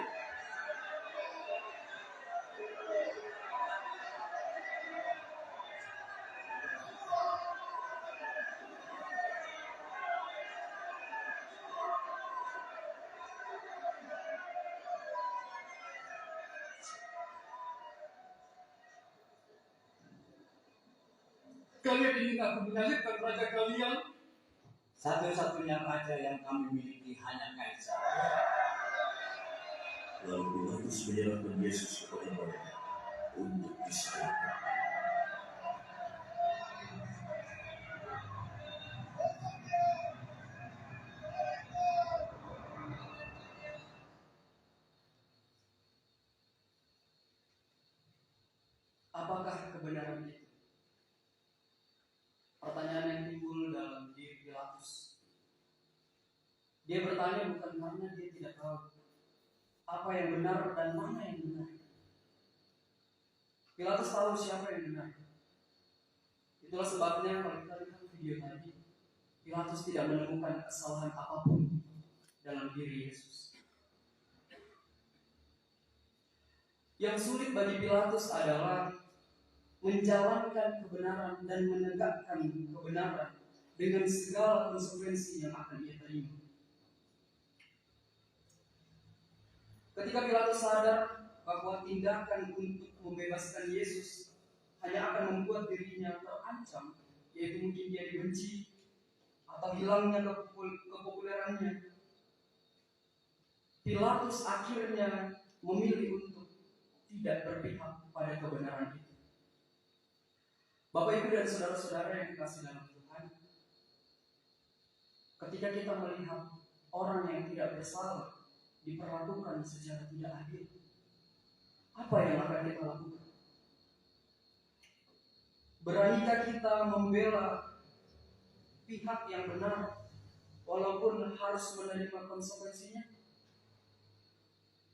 Kalian ingin aku menyalibkan raja kalian? Satu-satunya raja yang kami miliki hanya Kaisar. lalu Pilatus menyerahkan Yesus kepada mereka untuk disalibkan. Apakah kebenaran itu? Pertanyaan yang timbul dalam diri Pilatus. Dia bertanya bukan karena dia tidak tahu apa yang benar dan mana yang benar. Pilatus tahu siapa yang benar. Itulah sebabnya kalau kita lihat video tadi, Pilatus tidak menemukan kesalahan apapun dalam diri Yesus. Yang sulit bagi Pilatus adalah menjalankan kebenaran dan menegakkan kebenaran dengan segala konsekuensi yang akan ia terima. Ketika Pilatus sadar bahwa tindakan untuk membebaskan Yesus hanya akan membuat dirinya terancam, yaitu mungkin dia dibenci atau hilangnya kepopulerannya, Pilatus akhirnya memilih untuk tidak berpihak pada kebenaran itu. Bapak, Ibu, dan saudara-saudara yang dikasihi dalam Tuhan, ketika kita melihat orang yang tidak bersalah diperlakukan secara tidak adil, apa yang akan kita lakukan? Beranikah kita membela pihak yang benar walaupun harus menerima konsekuensinya?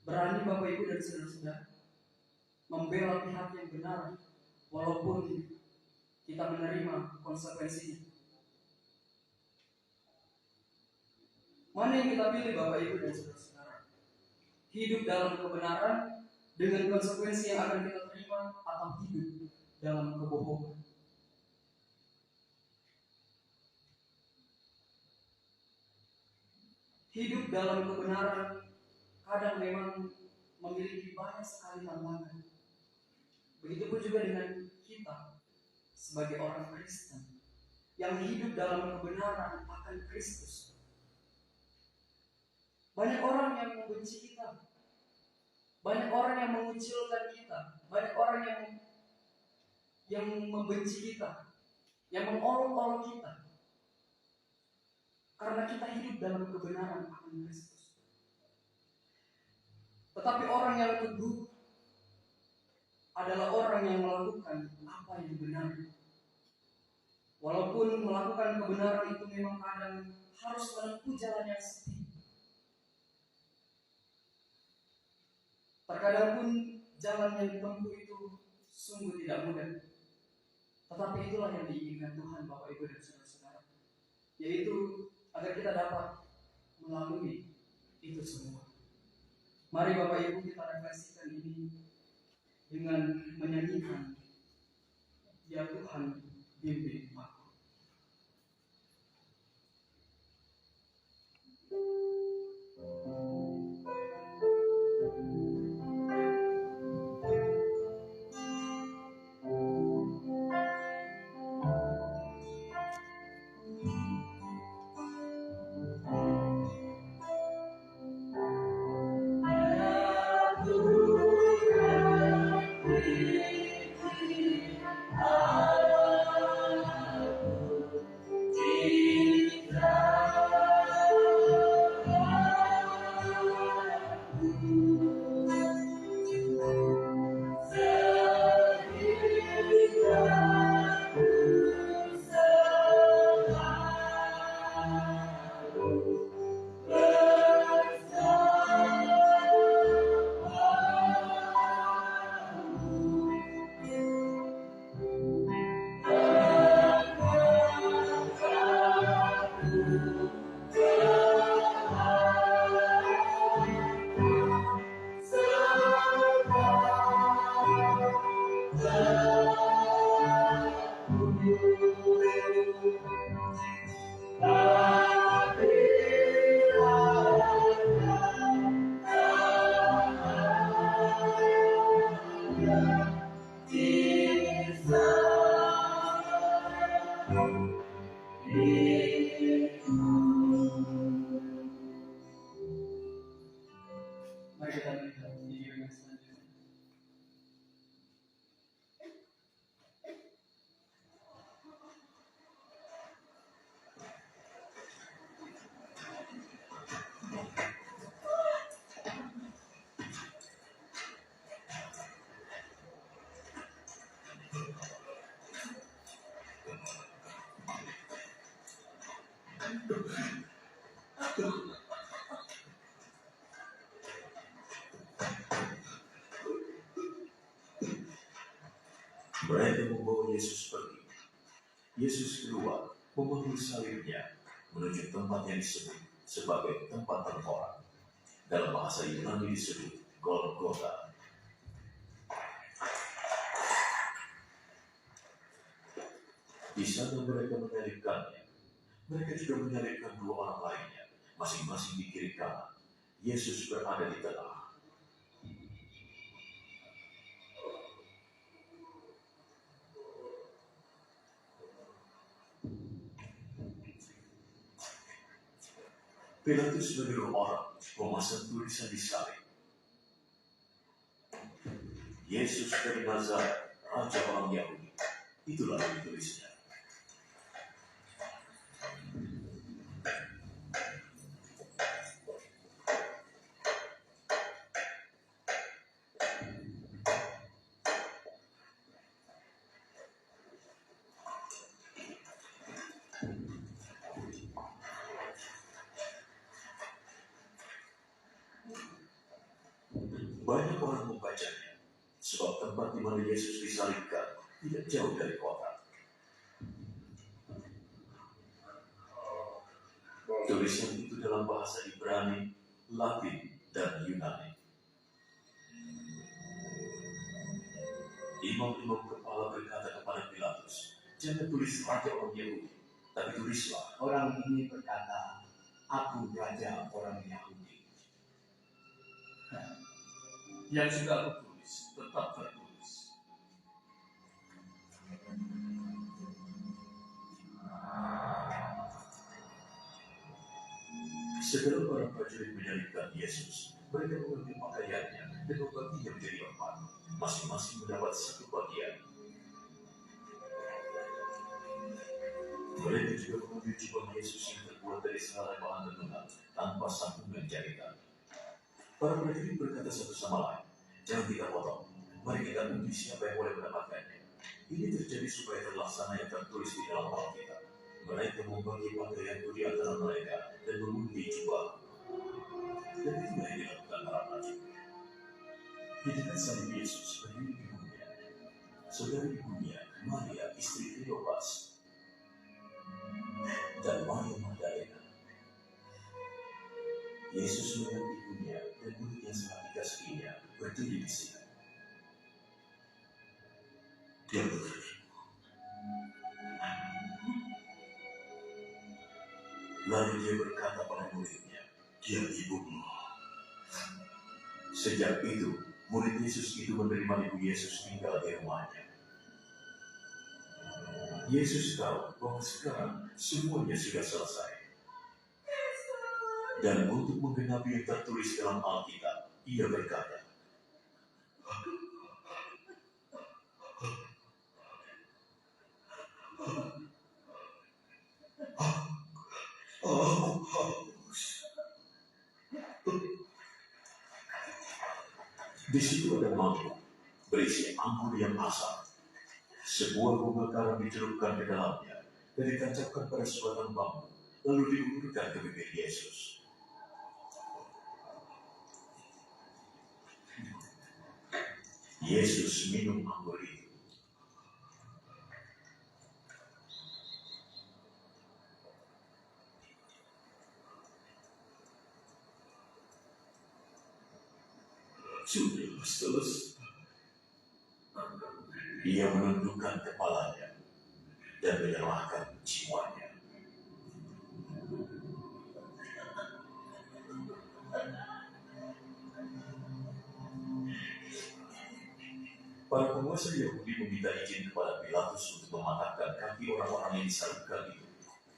Berani Bapak, Ibu, dan saudara-saudara membela pihak yang benar walaupun kita menerima konsekuensinya? Mana yang kita pilih Bapak, Ibu, dan saudara-saudara? Hidup dalam kebenaran dengan konsekuensi yang akan kita terima, atau hidup dalam kebohongan? Hidup dalam kebenaran kadang memang memiliki banyak sekali tantangan. Begitupun juga dengan kita sebagai orang Kristen yang hidup dalam kebenaran akan Kristus. Banyak orang yang membenci kita, Banyak orang yang mengucilkan kita, banyak orang yang membenci kita, yang mengolok-olok kita, karena kita hidup dalam kebenaran akan Kristus. Tetapi orang yang teguh adalah orang yang melakukan apa yang benar. Walaupun melakukan kebenaran itu memang kadang harus menempuh jalan yang sepi. Terkadang pun jalan yang ditempuh itu sungguh tidak mudah. Tetapi itulah yang diinginkan Tuhan, Bapak Ibu dan Saudara-saudara, yaitu agar kita dapat melalui itu semua. Mari Bapak Ibu kita refleksikan ini dengan menyanyikan, ya Tuhan bimbing aku. Mari kita melihat video yang selanjutnya. Mereka membawa Yesus pergi. Yesus keluar, memegang salibnya menuju tempat yang disebut sebagai tempat tengkorak. Dalam bahasa Yunani disebut Golgota. Di sana mereka menyalibkannya. Mereka juga menyalibkan dua orang lainnya, masing-masing di kiri kanan. Yesus berada di tengah. Pilatus menyuruh orang memasang tulisan di salib. Yesus dari Nazaret, Raja orang Yahudi. Itulah yang ditulisnya. Banyak orang membacanya, sebab tempat di mana Yesus disalibkan tidak jauh dari kota. Tulisan itu dalam bahasa Ibrani, Latin, dan Yunani. Imam-imam kepala berkata kepada Pilatus, "Jangan tulis Raja orang Yahudi, tapi tulislah, Orang ini berkata, aku Raja orang Yahudi." Yang sudah aku tulis tetap tertulis. Setelah para prajurit menyalibkan Yesus, mereka mengambil pakaiannya dan membaginya menjadi 4, masing-masing mendapat 1 bagian. Mereka juga mengambil jubah Yesus yang terbuat dari selai bahan tenun tanpa sambungan jahitan. Para prajurit berkata satu sama lain, "Jangan kita potong. Mari kita undi siapa yang boleh mendapatkannya." Ini terjadi supaya terlaksana yang tertulis di dalam Alkitab. Mereka membagi pakaian itu di antara mereka dan mengundi jubah. Dan itulah yang dilakukan para prajurit. Di dekat salib Yesus berdiri ibunya, saudari ibunya Maria istri Kleopas, dan Maria Magdalena. Yesus melihat ibunya dan murid yang sangat dikasihinya berdiri di sini. Dia berdiri. Lalu dia berkata pada muridnya, "Dia ibumu." Sejak itu, murid Yesus itu menerima ibu Yesus tinggal di rumahnya. Yesus tahu bahwa sekarang semuanya sudah selesai. Dan untuk menggenapi yang tertulis dalam Alkitab, ia berkata, di situ ada mangkuk berisi anggur yang asam. Sebuah bunga karam dicelupkan ke dalamnya dan ditancapkan pada sebatang bambu, lalu diulurkan ke bibir Yesus. Yesus minum anggur itu. Sudah selesai. Ia menundukkan kepalanya dan menyerahkan jiwanya. Para penguasa Yahudi meminta izin kepada Pilatus untuk mematahkan kaki orang-orang yang disalibkan itu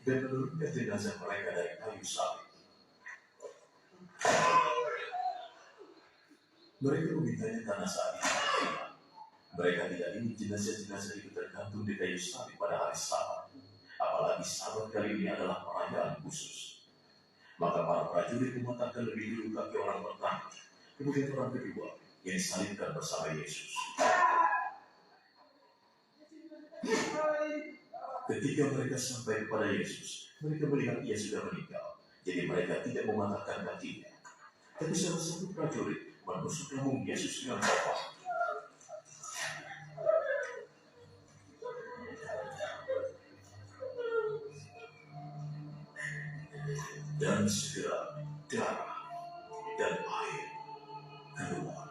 dan menurunkan jenazah mereka dari kayu salib. Mereka memintanya karena saat itu mereka tidak ingin jenazah-jenazah itu tergantung di kayu salib pada hari Sabat, apalagi Sabat kali ini adalah perayaan khusus. Maka para prajurit mematahkan lebih dulu kaki orang pertama, kemudian orang kedua yang disalibkan bersama Yesus. Ketika mereka sampai kepada Yesus, mereka melihat ia sudah meninggal, jadi mereka tidak mematahkan kakinya. Tapi salah satu prajurit menusuk lambung Yesus dengan tombak. Dan segera darah dan air keluar.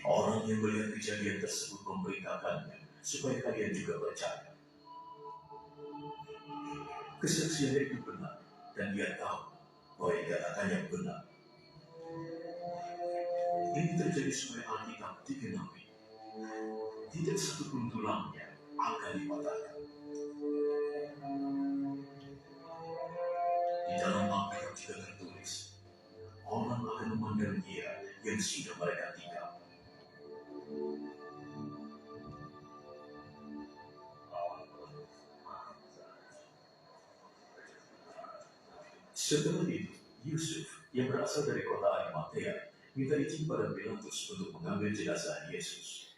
Orang yang melihat kejadian tersebut memberitakannya supaya kalian juga percaya. Kesaksiannya itu benar dan dia tahu bahwa yang dikatakannya benar. Ini terjadi supaya Alkitab digenapi. Tidak satu pun tulangnya akan dipatahkan. Di dalam Alkitab juga tertulis, orang akan memandang dia yang sudah mereka tinggal. Setelah itu, Yusuf yang berasal dari kota Arimatea minta izin pada Pilatus untuk mengambil jenazah Yesus.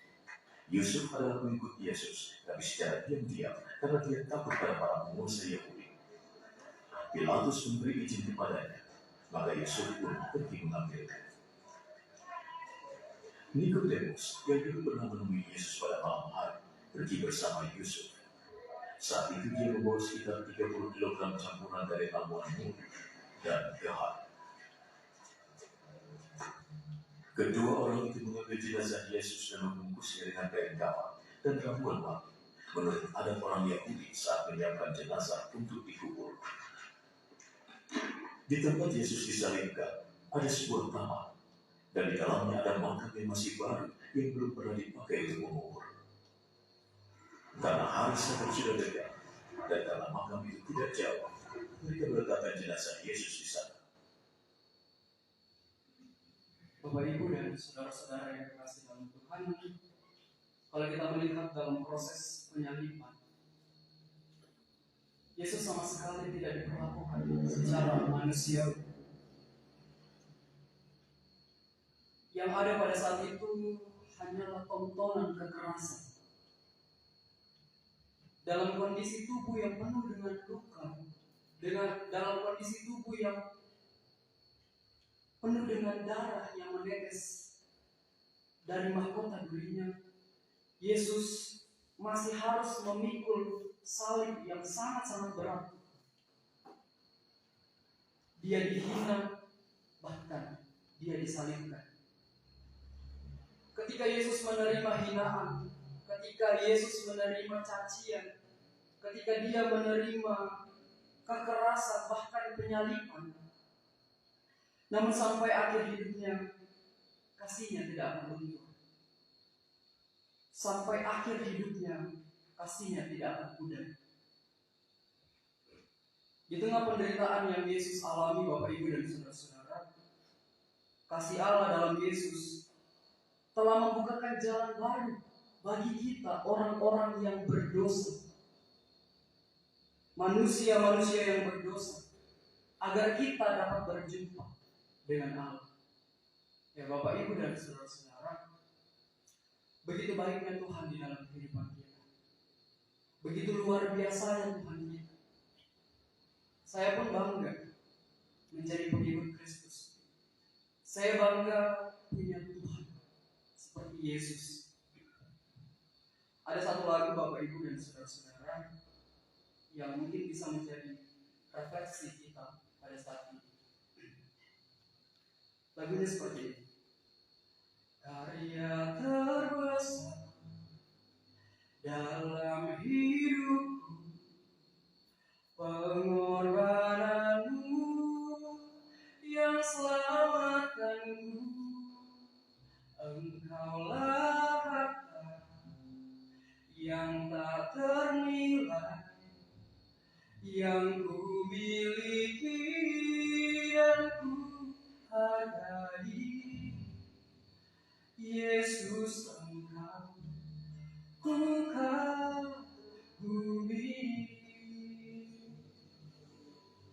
Yusuf adalah pengikut Yesus, tapi secara diam-diam karena dia takut pada para penguasa Yahudi. Pilatus memberi izin kepadanya, maka Yusuf pun pergi mengambilnya. Nikodemus yang dulu pernah menemui Yesus pada malam hari pergi bersama Yusuf. Saat itu dia membawa sekitar 30 kg campuran dari ramuan murni dan gahar. Kedua orang itu mengambil jenazah Yesus dan membungkusnya dengan kain kafan dan ramuan wangi, menurut adat orang Yahudi saat menyiapkan jenazah untuk dikubur. Di tempat Yesus disalibkan ada sebuah taman, dan di dalamnya ada makam yang masih baru yang belum pernah dipakai untuk mengubur. Karena hari Sabat sudah dekat, Dan karena makam itu tidak jauh, mereka meletakkan jenazah Yesus di sana. Bapak Ibu dan saudara-saudara yang dikasihi dalam Tuhan, kalau kita melihat dalam proses penyaliban, Yesus sama sekali tidak diperlakukan secara manusiawi. Yang ada pada saat itu hanyalah tontonan kekerasan. Dalam kondisi tubuh yang penuh dengan luka, dalam kondisi tubuh yang penuh dengan darah yang menetes dari mahkota dirinya, Yesus masih harus memikul salib yang sangat-sangat berat. Dia dihina, bahkan dia disalibkan. Ketika Yesus menerima hinaan, ketika Yesus menerima cacian, ketika dia menerima kekerasan, bahkan penyaliban, namun sampai akhir hidupnya, kasihnya tidak akan luntur. Sampai akhir hidupnya, kasihnya tidak akan pudar. Di tengah penderitaan yang Yesus alami, Bapak Ibu dan saudara-saudara, kasih Allah dalam Yesus telah membukakan jalan baru bagi kita, orang-orang yang berdosa, manusia-manusia yang berdosa, agar kita dapat berjumpa dengan Allah. Ya Bapak Ibu dan saudara-saudara, begitu baiknya Tuhan di dalam kehidupan kita. Begitu luar biasanya Tuhan kita. Saya pun bangga menjadi pengikut Kristus. Saya bangga punya Tuhan seperti Yesus. Ada satu lagu Bapak Ibu dan saudara-saudara yang mungkin bisa menjadi refleksi kita pada saat ini. Lagunya seperti ini. Karya terbesar dalam hidupku, pengorbananmu yang selamatkanku, engkaulah harta yang tak ternilai, yang ku miliki dan ku hargai. Yesus, engkau ku kagumi.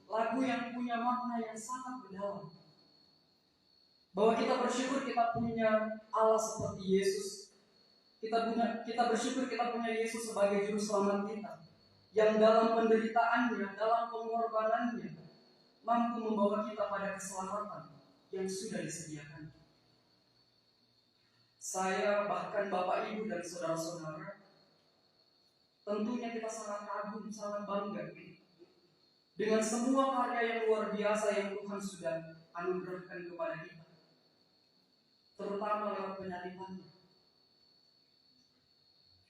Lagu yang punya makna yang sangat mendalam, bahwa kita bersyukur kita punya Allah seperti Yesus. Kita bersyukur kita punya Yesus sebagai juru selamat kita, yang dalam penderitaannya, dalam pengorbanannya, mampu membawa kita pada keselamatan yang sudah disediakan. Saya, bahkan Bapak Ibu dan saudara-saudara, tentunya kita sangat kagum, sangat bangga dengan semua karya yang luar biasa yang Tuhan sudah anugerahkan kepada kita, terutama lewat penyalibannya,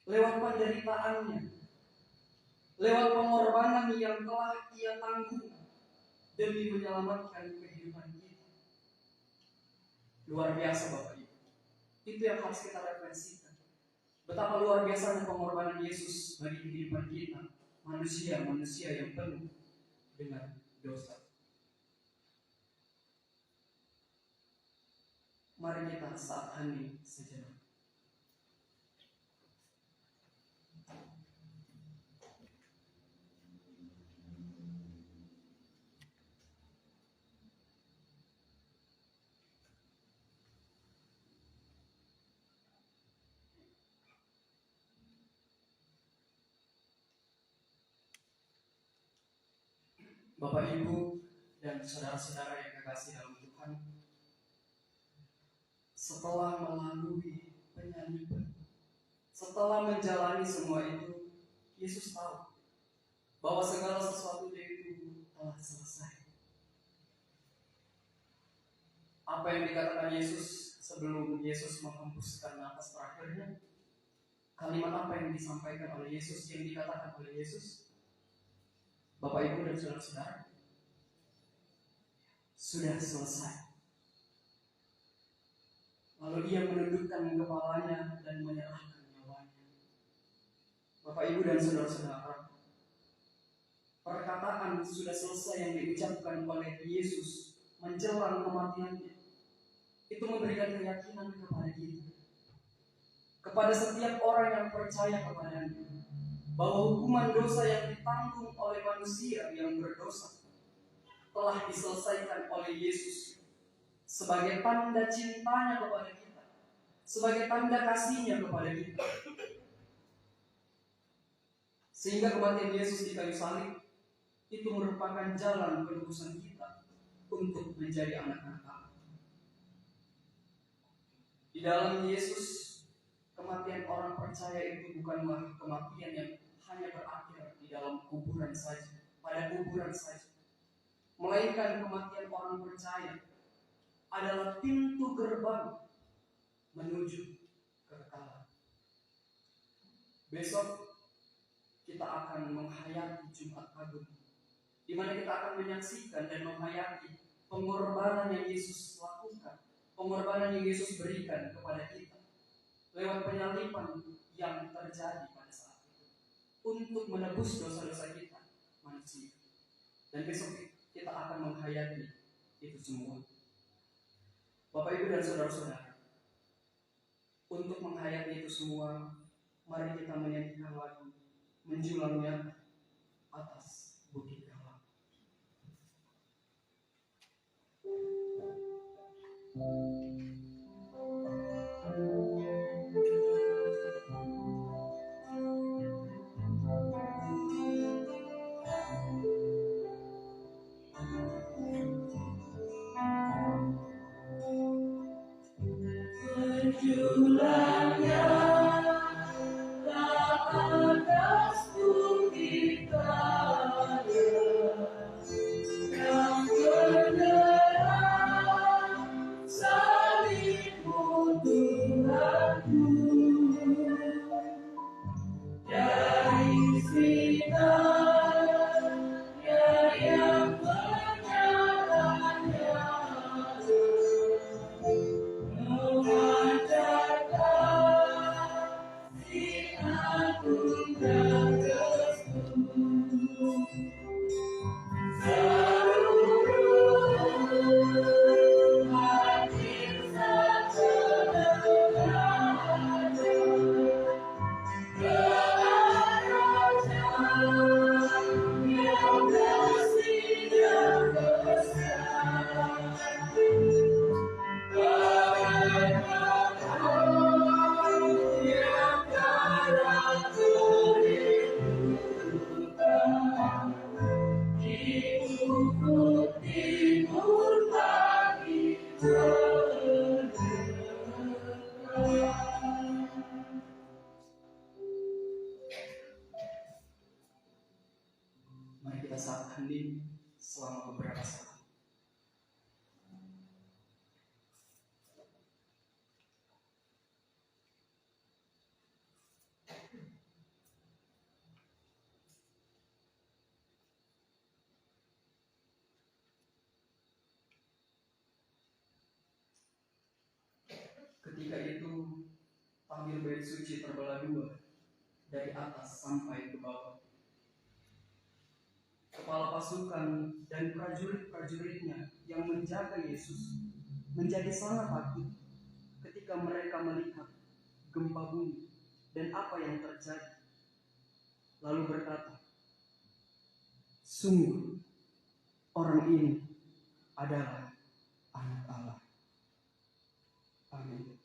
lewat penderitaannya, lewat pengorbanan yang telah Ia tanggung demi menyelamatkan kehidupan kita. Luar biasa Bapak Ibu. Itu yang harus kita refleksikan. Betapa luar biasa pengorbanan Yesus bagi kehidupan kita, manusia-manusia yang penuh dengan dosa. Mari kita saat hening sejenak. Bapak Ibu dan saudara-saudara yang kekasih dalam Tuhan, setelah melalui penyaliban, setelah menjalani semua itu, Yesus tahu bahwa segala sesuatu itu telah selesai. Apa yang dikatakan Yesus sebelum Yesus menghembuskan nafas terakhirnya? Kalimat apa yang disampaikan oleh Yesus, yang dikatakan oleh Yesus? Bapak Ibu dan saudara-saudara, sudah selesai. Lalu Ia menundukkan kepalanya dan menyerahkan nyawanya. Bapak Ibu dan saudara-saudara, firman sudah selesai yang diucapkan oleh Yesus menjelang kematiannya, itu memberikan keyakinan kepada kita, kepada setiap orang yang percaya kepadanya, bahwa hukuman dosa yang ditanggung oleh manusia yang berdosa telah diselesaikan oleh Yesus sebagai tanda cintanya kepada kita, sebagai tanda kasihnya kepada kita. Sehingga kematian Yesus di kayu salib itu merupakan jalan penebusan kita untuk menjadi anak-anak Allah. Di dalam Yesus, kematian orang percaya itu bukanlah kematian yang hanya berakhir di dalam kuburan saja, pada kuburan saja, melainkan kematian orang percaya adalah pintu gerbang menuju kekekalan. Besok kita akan menghayati Jumat Agung, di mana kita akan menyaksikan dan menghayati pengorbanan yang Yesus lakukan, pengorbanan yang Yesus berikan kepada kita lewat penyaliban yang terjadi pada saat itu untuk menebus dosa-dosa kita manusia. Dan besok kita akan menghayati itu semua. Bapak, Ibu, dan saudara-saudara, untuk menghayati itu semua, mari kita menyanyikan lagu Menjulang Nyata atas Bukit Galam. Menjulangnya atas bukit Galam yang menerang salib-Mu Tuhanku, dari sinarnya yang menyala-nyala memancarkan sinar agung dan restu. Seluruh hadir sebenarnya ke arahnya yang bersih dan besar. Yang darah beributan di ufuk timur pagi terdekat. Mari kita saat hening selama beberapa saat. Ketika itu, tampil bait suci terbelah dua, dari atas sampai ke bawah. Kepala pasukan dan prajurit-prajuritnya yang menjaga Yesus menjadi sangat takut ketika mereka melihat gempa bumi dan apa yang terjadi. Lalu berkata, "Sungguh, orang ini adalah Anak Allah." Amin.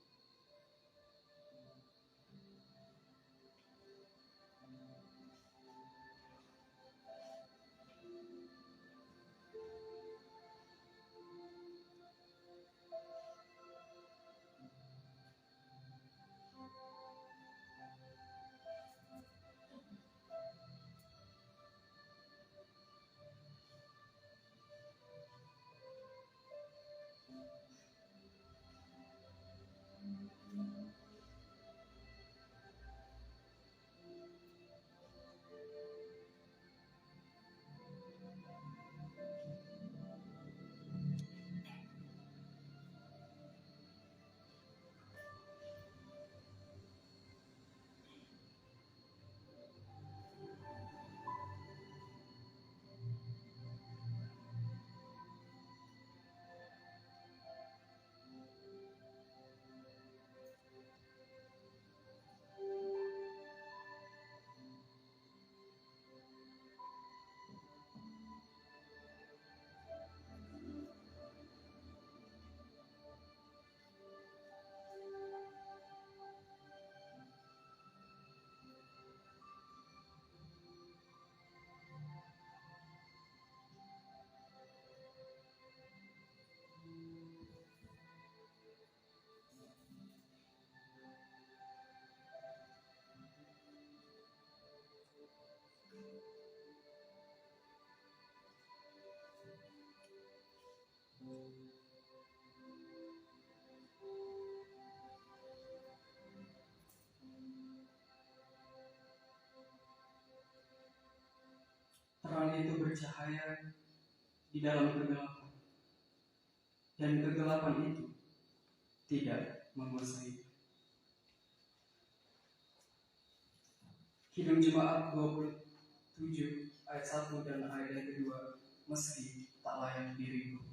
Terang itu bercahaya di dalam kegelapan, dan kegelapan itu tidak menguasai. Kidung Jemaat 27 ayat 1 dan ayat yang kedua, meski tak layak diriku.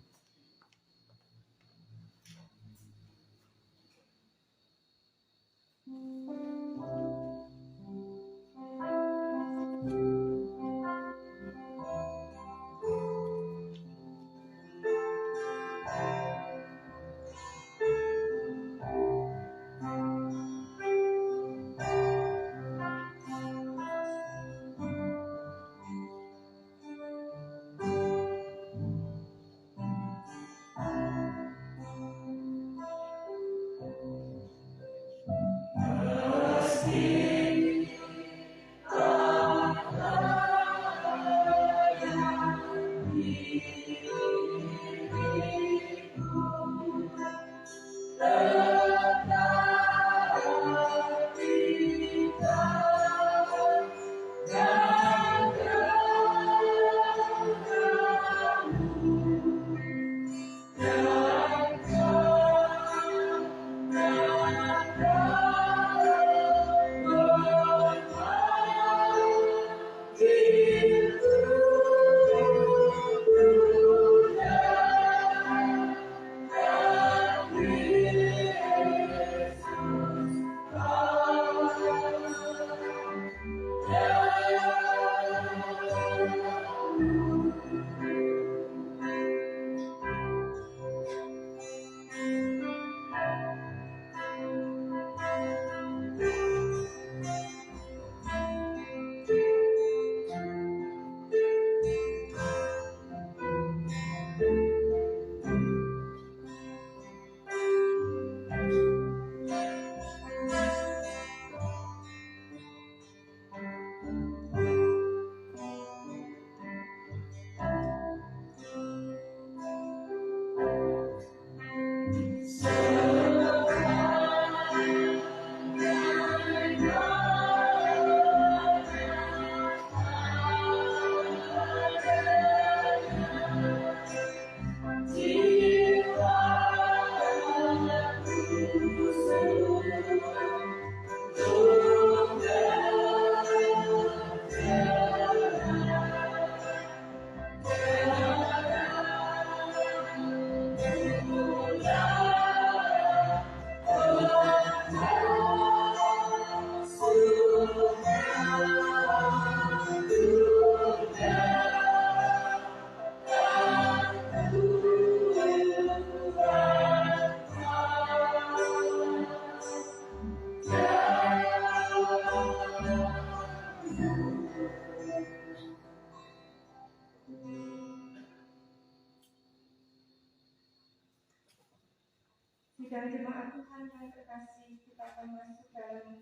Sidang jemaat Tuhan yang terkasih, kita akan masuk dalam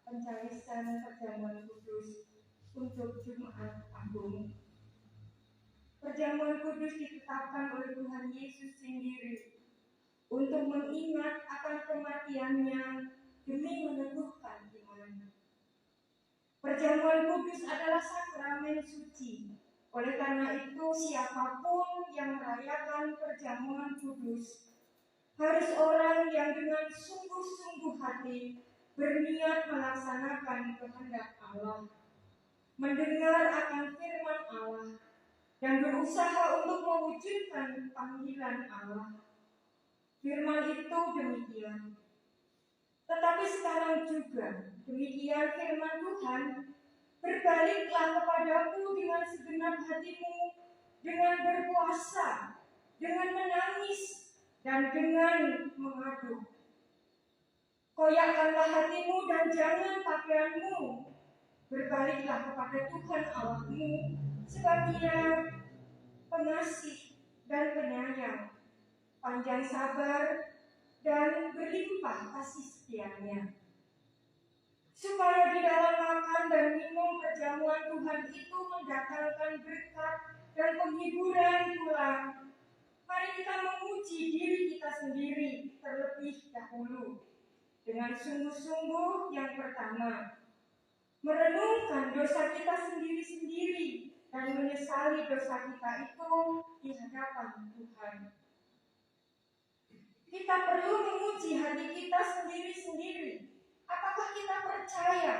pencarisan perjamuan kudus untuk Jumat Agung. Perjamuan kudus ditetapkan oleh Tuhan Yesus sendiri untuk mengingat akan kematiannya demi meneguhkan iman. Perjamuan kudus adalah sakramen suci. Oleh karena itu, siapapun yang merayakan perjamuan kudus harus orang yang dengan sungguh-sungguh hati berniat melaksanakan kehendak Allah, mendengar akan firman Allah, dan berusaha untuk mewujudkan panggilan Allah. Firman itu demikian. Tetapi sekarang juga demikian firman Tuhan, berbaliklah kepadaku dengan segenap hatimu, dengan berpuasa, dengan menangis, dan dengan mengadu. Koyakkanlah hatimu dan jangan pakaianmu. Berbaliklah kepada Tuhan Allahmu, sebab Dia pengasih dan penyayang, panjang sabar dan berlimpah kasih setianya. supaya di dalam makan dan minum perjamuan Tuhan itu mendatangkan berkat dan penghiburan pula. Mari kita memuji diri kita sendiri terlebih dahulu dengan sungguh-sungguh. Yang pertama, merenungkan dosa kita sendiri-sendiri dan menyesali dosa kita itu di hadapan Tuhan. Kita perlu menguji hati kita sendiri-sendiri. Apakah kita percaya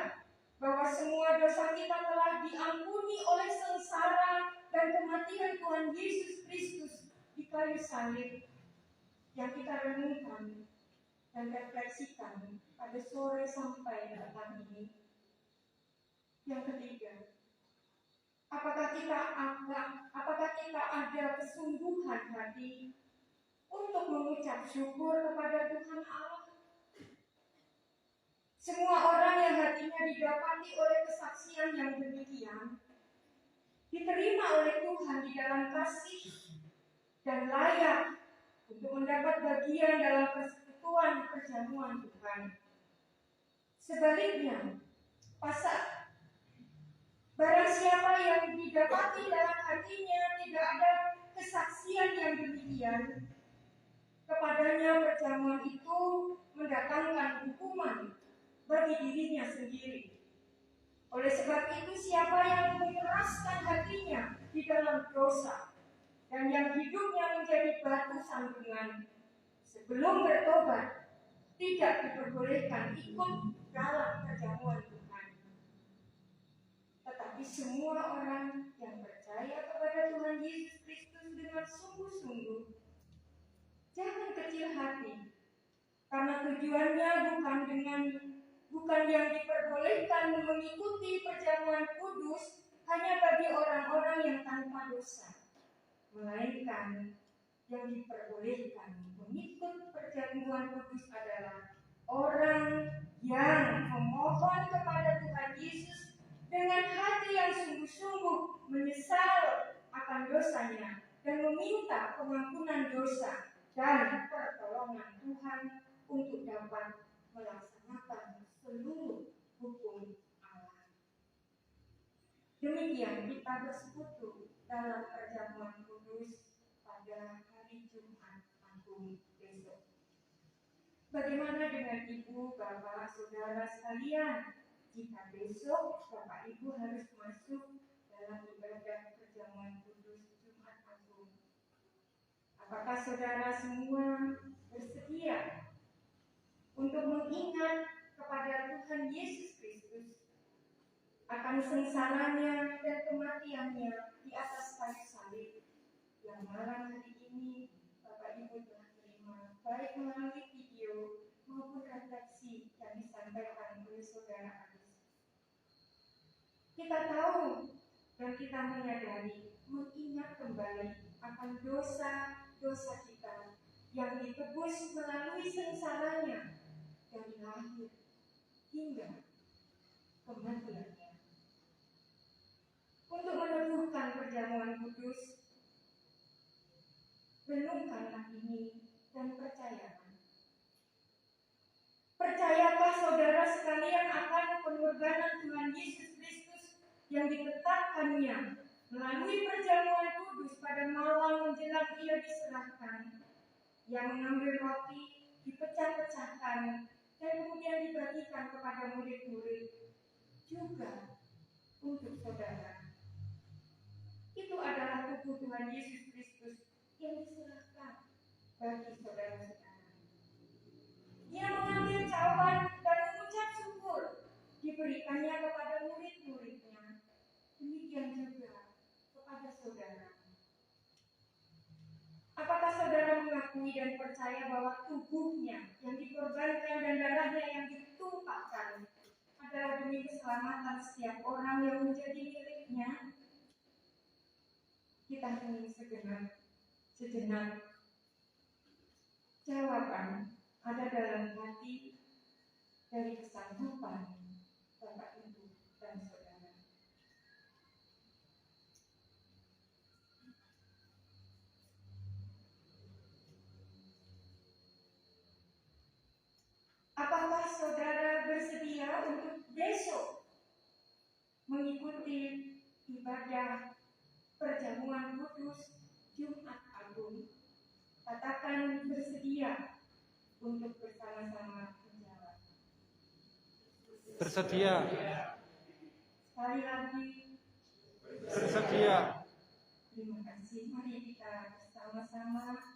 bahwa semua dosa kita telah diampuni oleh sengsara dan kematian Tuhan Yesus Kristus di kayu salib yang kita renungkan dan refleksikan pada sore sampai petang ini? Yang ketiga, apakah kita ada kesungguhan hati untuk mengucap syukur kepada Tuhan Allah? Semua orang yang hatinya didapati oleh kesaksian yang demikian diterima oleh Tuhan di dalam kasih dan layak untuk mendapat bagian dalam persekutuan perjamuan Tuhan. Sebaliknya, barang siapa yang didapati dalam hatinya tidak ada kesaksian yang demikian, kepadanya perjamuan itu mendatangkan hukuman bagi dirinya sendiri. Oleh sebab itu, siapa yang mengeraskan hatinya di dalam dosa dan yang hidupnya menjadi batu sandungan, sebelum bertobat tidak diperbolehkan ikut dalam perjamuan Tuhan. Tetapi semua orang yang percaya kepada Tuhan Yesus Kristus dengan sungguh-sungguh, jangan kecil hati, karena tujuannya bukan yang diperbolehkan mengikuti perjamuan kudus hanya bagi orang-orang yang tanpa dosa, melainkan yang diperbolehkan mengikut perjamuan kudus adalah orang yang memohon kepada Tuhan Yesus dengan hati yang sungguh-sungguh menyesal akan dosanya dan meminta pengampunan dosa dan pertolongan Tuhan untuk dapat melaksanakan seluruh hukum Allah. Demikian kita bersekutu dalam perjamuan kudus pada hari Jumat Agung besok. Bagaimana dengan ibu, bapak, saudara sekalian? Jika besok bapak ibu harus masuk dalam ibadah perjamuan kudus Jumat Agung, apakah saudara semua bersedia untuk mengingat kepada Tuhan Yesus Kristus akan sengsaranya dan kematiannya di atas kayu salib yang malam hari ini Bapak Ibu telah terima, baik melalui video maupun refleksi yang disampaikan oleh saudara Agus. Kita tahu dan kita menyadari, mengingat kembali akan dosa-dosa kita yang ditebus melalui sengsaranya dari lahir hingga kematiannya. Untuk meneguhkan perjamuan kudus, renungkanlah ini dan percayakan. Percayakah saudara sekalian akan pengorbanan Tuhan Yesus Kristus yang ditetapkannya melalui perjamuan kudus pada malam menjelang ia diserahkan, yang mengambil roti, dipecah-pecahkan, dan kemudian dibagikan kepada murid-murid, juga untuk saudara. Itu adalah tubuh Tuhan Yesus Kristus yang diserahkan bagi saudara-saudara. Ia mengambil cawan dan mengucap syukur, diberikannya kepada murid-muridnya. Demikian juga kepada saudara. Apakah saudara mengakui dan percaya bahwa tubuhnya yang dikorbankan dan darahnya yang ditumpahkan adalah demi keselamatan setiap orang yang menjadi miliknya? Kita ingin sejenak. Jawaban ada dalam hati dari kesanggupan Bapak Ibu dan saudara. Apakah saudara bersedia untuk besok mengikuti ibadah perjamuan kudus Jumat Agung, katakan bersedia untuk bersama-sama menjawab. Bersedia. Sekali lagi, bersedia. Terima kasih. Mari kita bersama-sama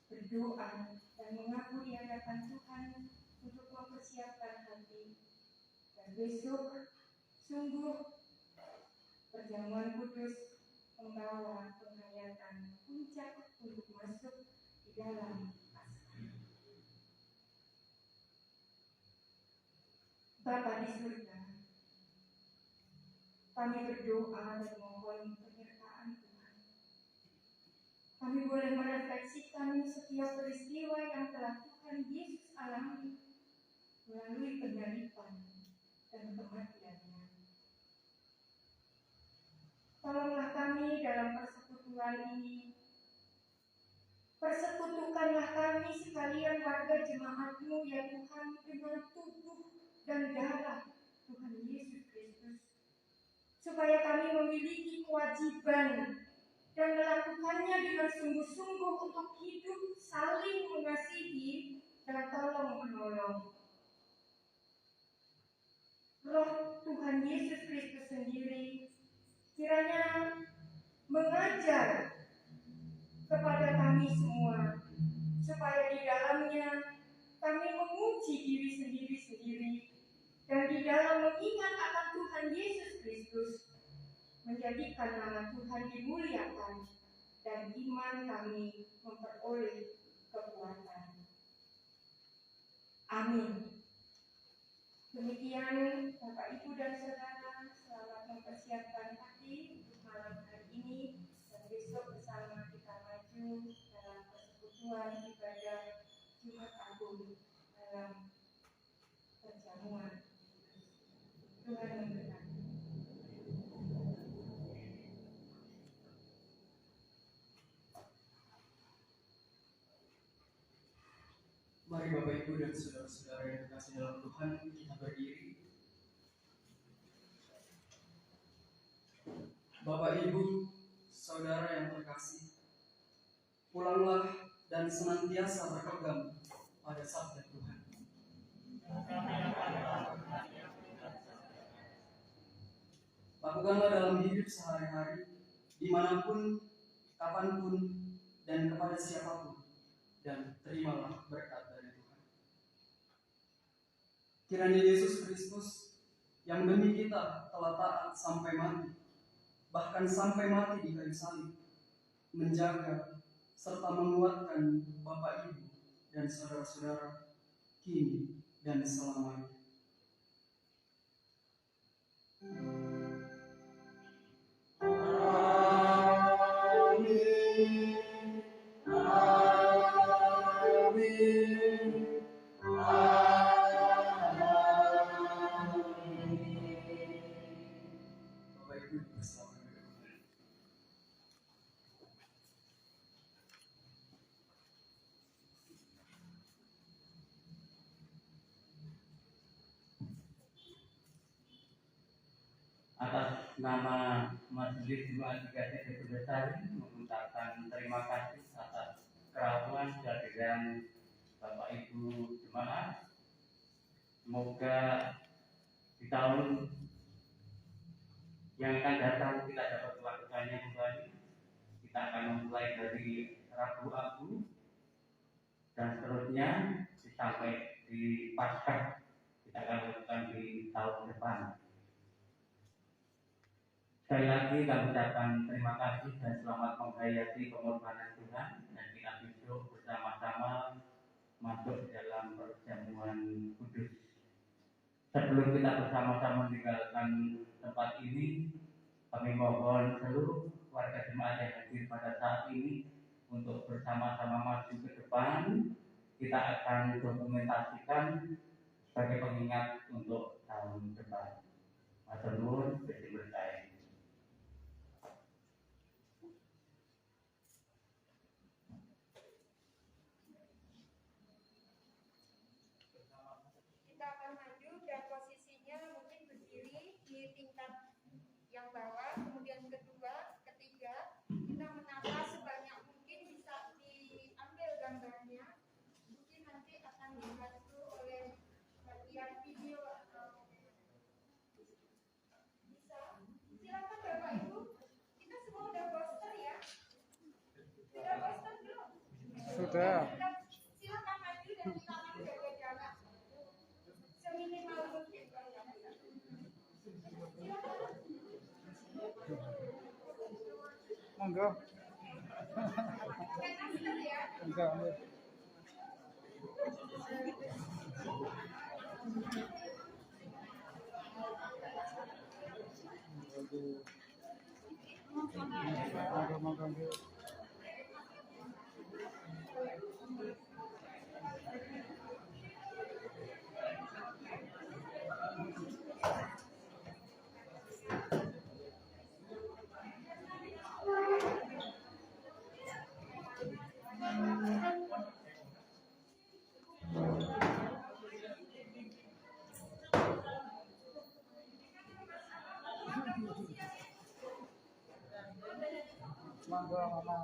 berdoa dan mengaku di hadapan Tuhan untuk mempersiapkan hati. Dan besok sungguh perjamuan kudus membawa penghayatan puncak untuk masuk di dalam Paskah. Bapa di surga, kami berdoa dan mohon penyertaan Tuhan. Kami boleh merefleksikan setiap peristiwa yang telah Tuhan Yesus alami melalui penderitaan dan kematiannya. Tolonglah kami dalam persekutuan ini. Persekutukanlah kami sekalian warga jemaat-Mu ya Tuhan dengan tubuh dan darah Tuhan Yesus Kristus, supaya kami memiliki kewajiban dan melakukannya dengan sungguh-sungguh untuk hidup saling mengasihi dan tolong-menolong. Roh Tuhan Yesus Kristus sendiri kiranya mengajar kepada kami semua, supaya di dalamnya kami memuji diri sendiri-sendiri dan di dalam mengingat akan Tuhan Yesus Kristus, menjadikan nama Tuhan dimuliakan dan iman kami memperoleh kekuatan. Amin. Demikian Bapak, Ibu, dan Saudara, selamat mempersiapkan hati untuk malam hari ini dan besok bersama kita maju dalam persekutuan ibadah Jumat Agung dalam perjamuan. Tuhan memberkati. Mari Bapak Ibu dan saudara-saudara yang terkasih dalam Tuhan, kita berdiri. Bapak Ibu, saudara yang terkasih, pulanglah dan senantiasa berpegang pada sabda Tuhan. Lakukanlah dalam hidup sehari-hari, dimanapun, kapanpun, dan kepada siapapun, dan terimalah berkat dari Tuhan. Kiranya Yesus Kristus yang demi kita telah taat sampai mati, bahkan sampai mati di kayu salib, menjaga serta menguatkan Bapak Ibu dan saudara-saudara kini dan selamanya. Atas nama Majelis Jemaat GKJ Besar mengucapkan terima kasih atas kerapuan kehadiran Bapak Ibu jemaat. Semoga di tahun yang akan datang kita dapat melakukannya kembali. Kita akan memulai dari Rabu Abu dan seterusnya sampai di Paskah kita akan lakukan di tahun depan. Sekali lagi kami ucapkan terima kasih dan selamat menghayati pengorbanan Tuhan, dan kita besok bersama-sama masuk dalam perjamuan kudus. Sebelum kita bersama-sama meninggalkan tempat ini, kami mohon seluruh warga jemaat yang hadir pada saat ini untuk bersama-sama maju ke depan. Kita akan dokumentasikan sebagai pengingat untuk tahun depan. Matur nuwun, Gusti berkahi. Kita akan maju dan posisinya mungkin Silakan maju dan kita akan jaga jarak seminimal mungkin. Monggo. Enggak. Monggo. Monggo, Mama.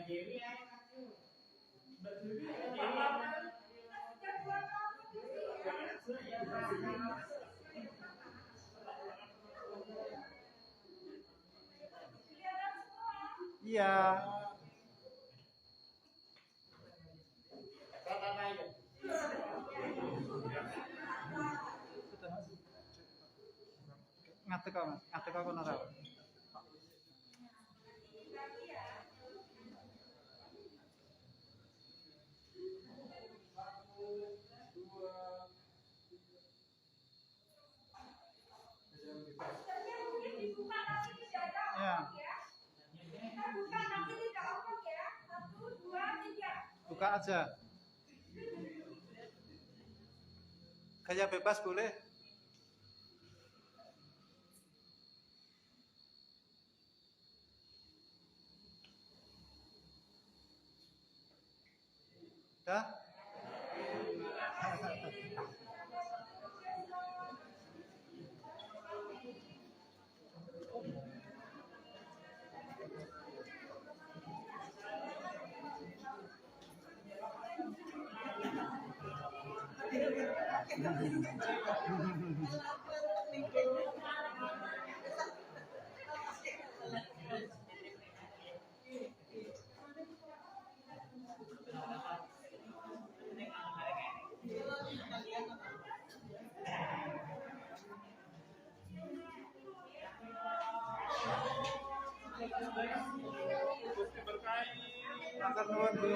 Nggih. Iya. Ngadeg kok ora. Buka aja. Gaya bebas boleh. Dah? Matur nuwun, Bu.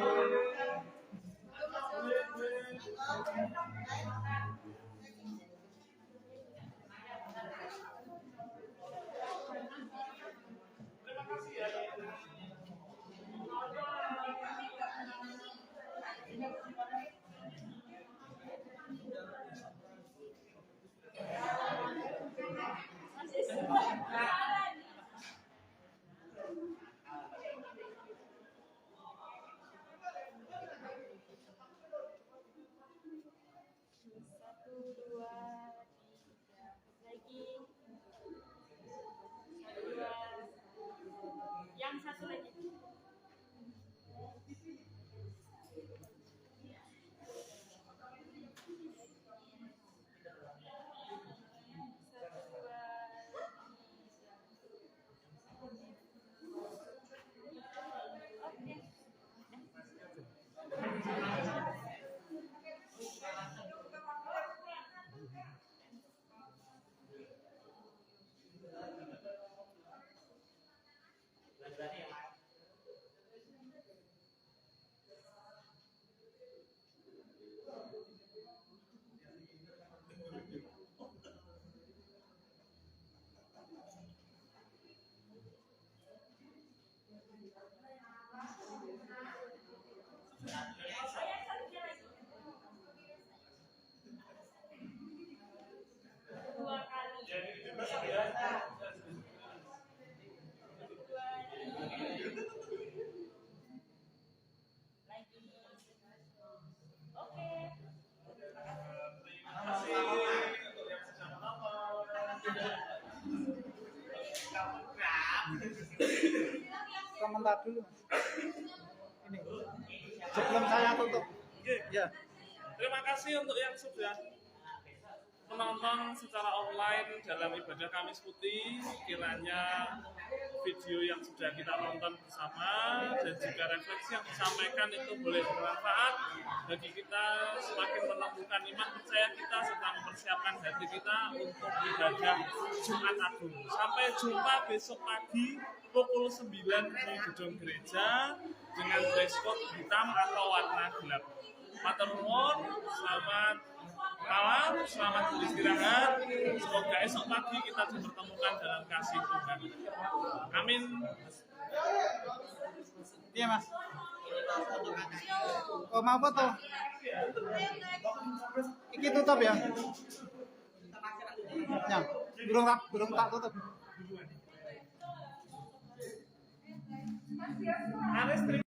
Sebentar dulu, Mas. Ini. Sebelum saya tutup. Ya. Terima kasih untuk yang sudah menonton secara online dalam ibadah Kamis Putih. Kiranya video yang sudah kita tonton bersama dan juga refleksi yang disampaikan itu boleh bermanfaat bagi kita semakin menumbuhkan iman percaya kita serta mempersiapkan hati kita untuk ibadah Jumat Agung. Sampai jumpa besok pagi pukul 9 di gedung gereja dengan dress code hitam atau warna gelap. Matur nuwun, selamat malam, selamat beristirahat. Semoga esok pagi kita dipertemukan dalam kasih Tuhan. Amin. Iya, Mas. Oh, mau foto? Iki tutup ya? Ya, belum tak tutup. Aris,